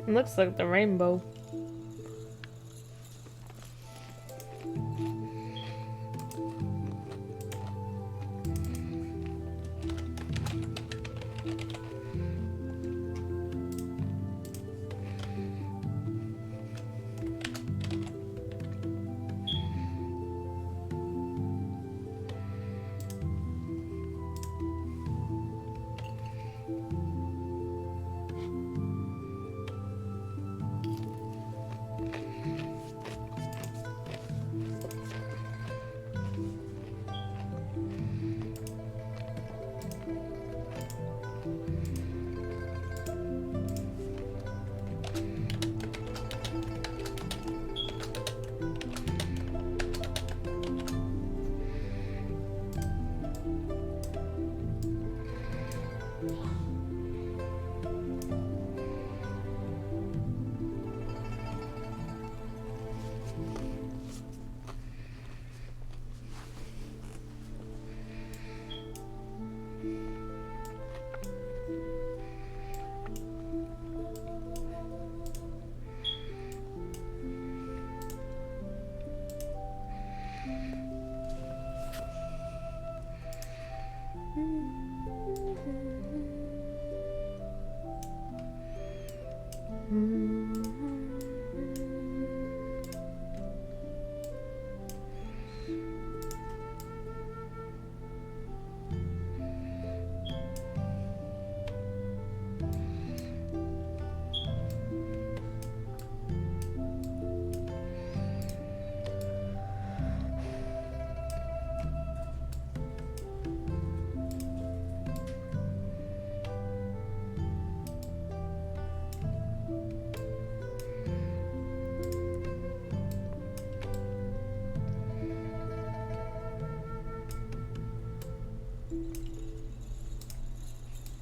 [SPEAKER 1] Looks like the rainbow.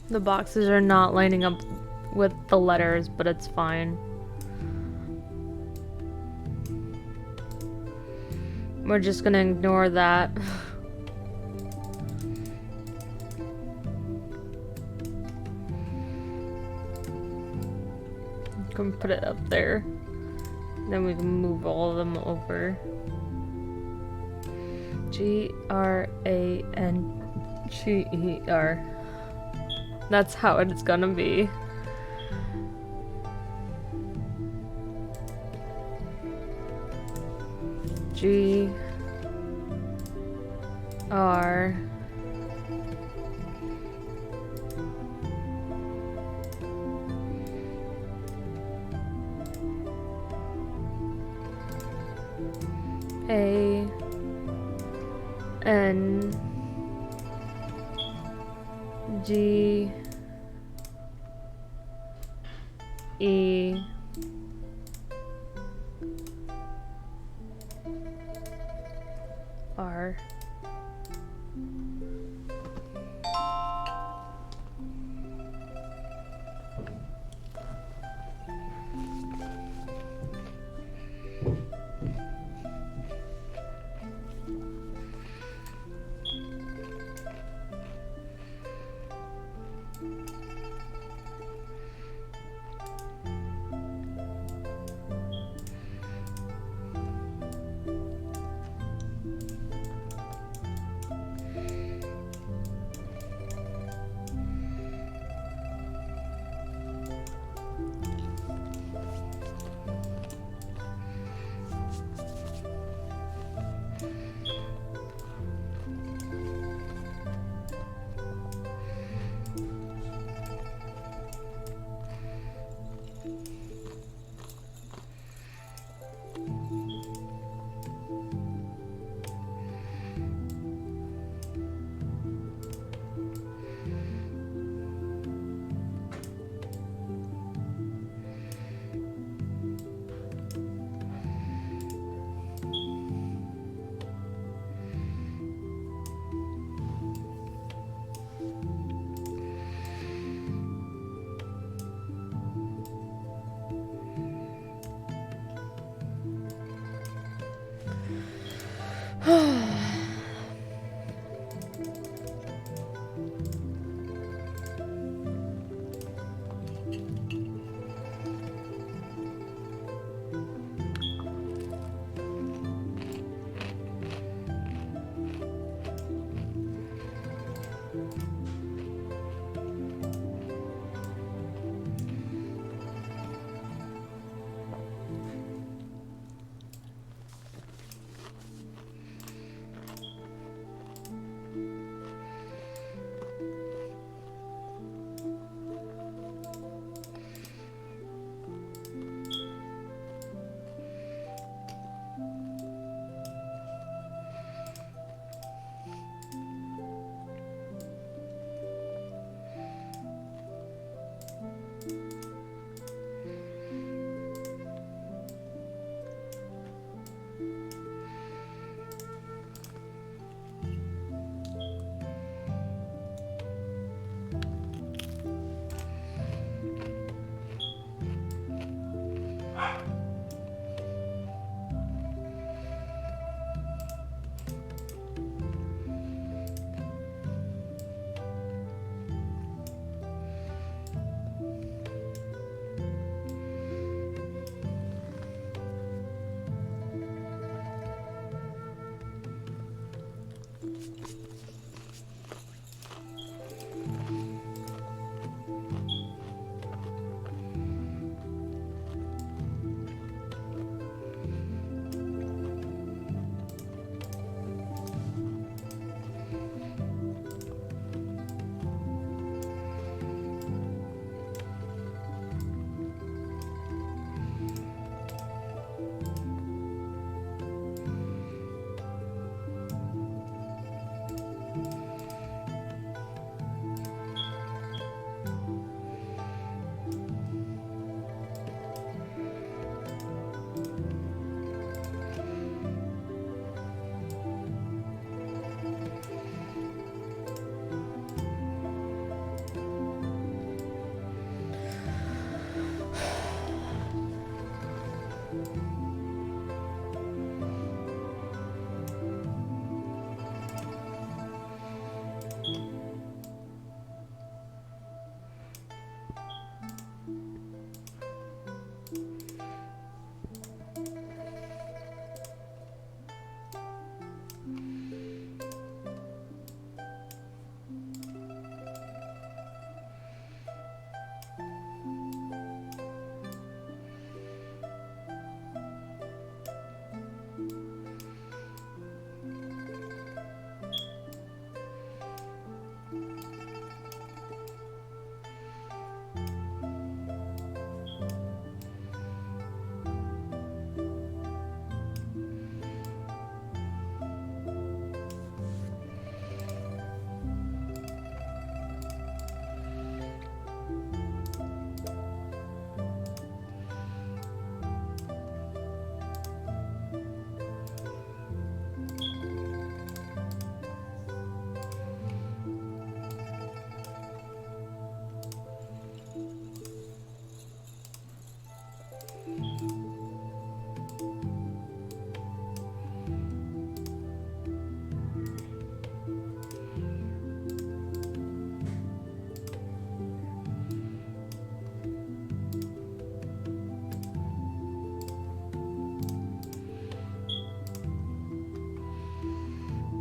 [SPEAKER 1] The boxes are not lining up with the letters, but it's fine. We're just gonna ignore that. can put it up there. Then we can move all of them over. Granger. That's how it's gonna be. G-R A N G E R.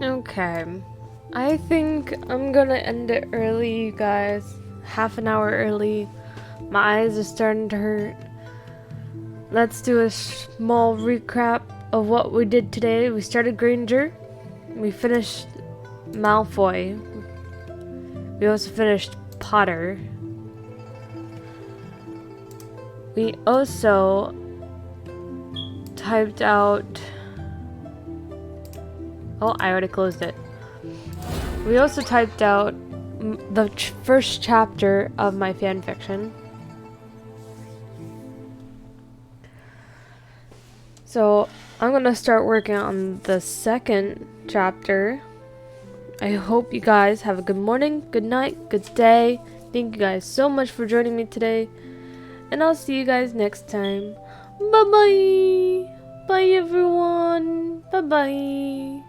[SPEAKER 1] Okay. I think I'm gonna end it early, you guys. Half an hour early. My eyes are starting to hurt. Let's do a small recap of what we did today. We started Granger. We finished Malfoy. We also finished Potter. We also typed out... Oh, I already closed it. We also typed out the first chapter of my fanfiction. So I'm gonna start working on the second chapter. I hope you guys have a good morning, good night, good day. Thank you guys so much for joining me today. And I'll see you guys next time. Bye bye. Bye everyone. Bye bye.